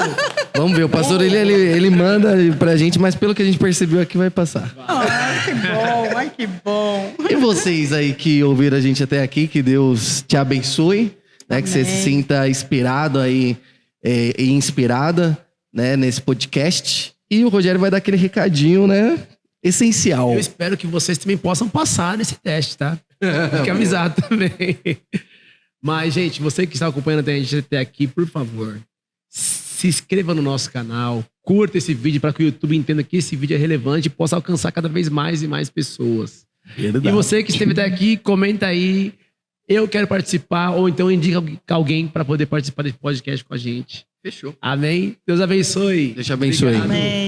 Vamos ver, o pastor ele manda pra gente, mas pelo que a gente percebeu aqui vai passar. Ai, que bom, ai, que bom. E vocês aí que ouviram a gente até aqui, que Deus te abençoe, né? Que você se Amém. sinta inspirado aí e inspirada, né? Nesse podcast. E o Rogério vai dar aquele recadinho, né? Essencial. Eu espero que vocês também possam passar nesse teste, tá? Fique avisado também. Mas, gente, você que está acompanhando a gente até aqui, por favor, se inscreva no nosso canal, curta esse vídeo para que o YouTube entenda que esse vídeo é relevante e possa alcançar cada vez mais e mais pessoas. Verdade. E você que esteve até aqui, comenta aí, eu quero participar, ou então indica alguém para poder participar desse podcast com a gente. Fechou. Amém? Deus abençoe. Deus te abençoe. Obrigado. Amém.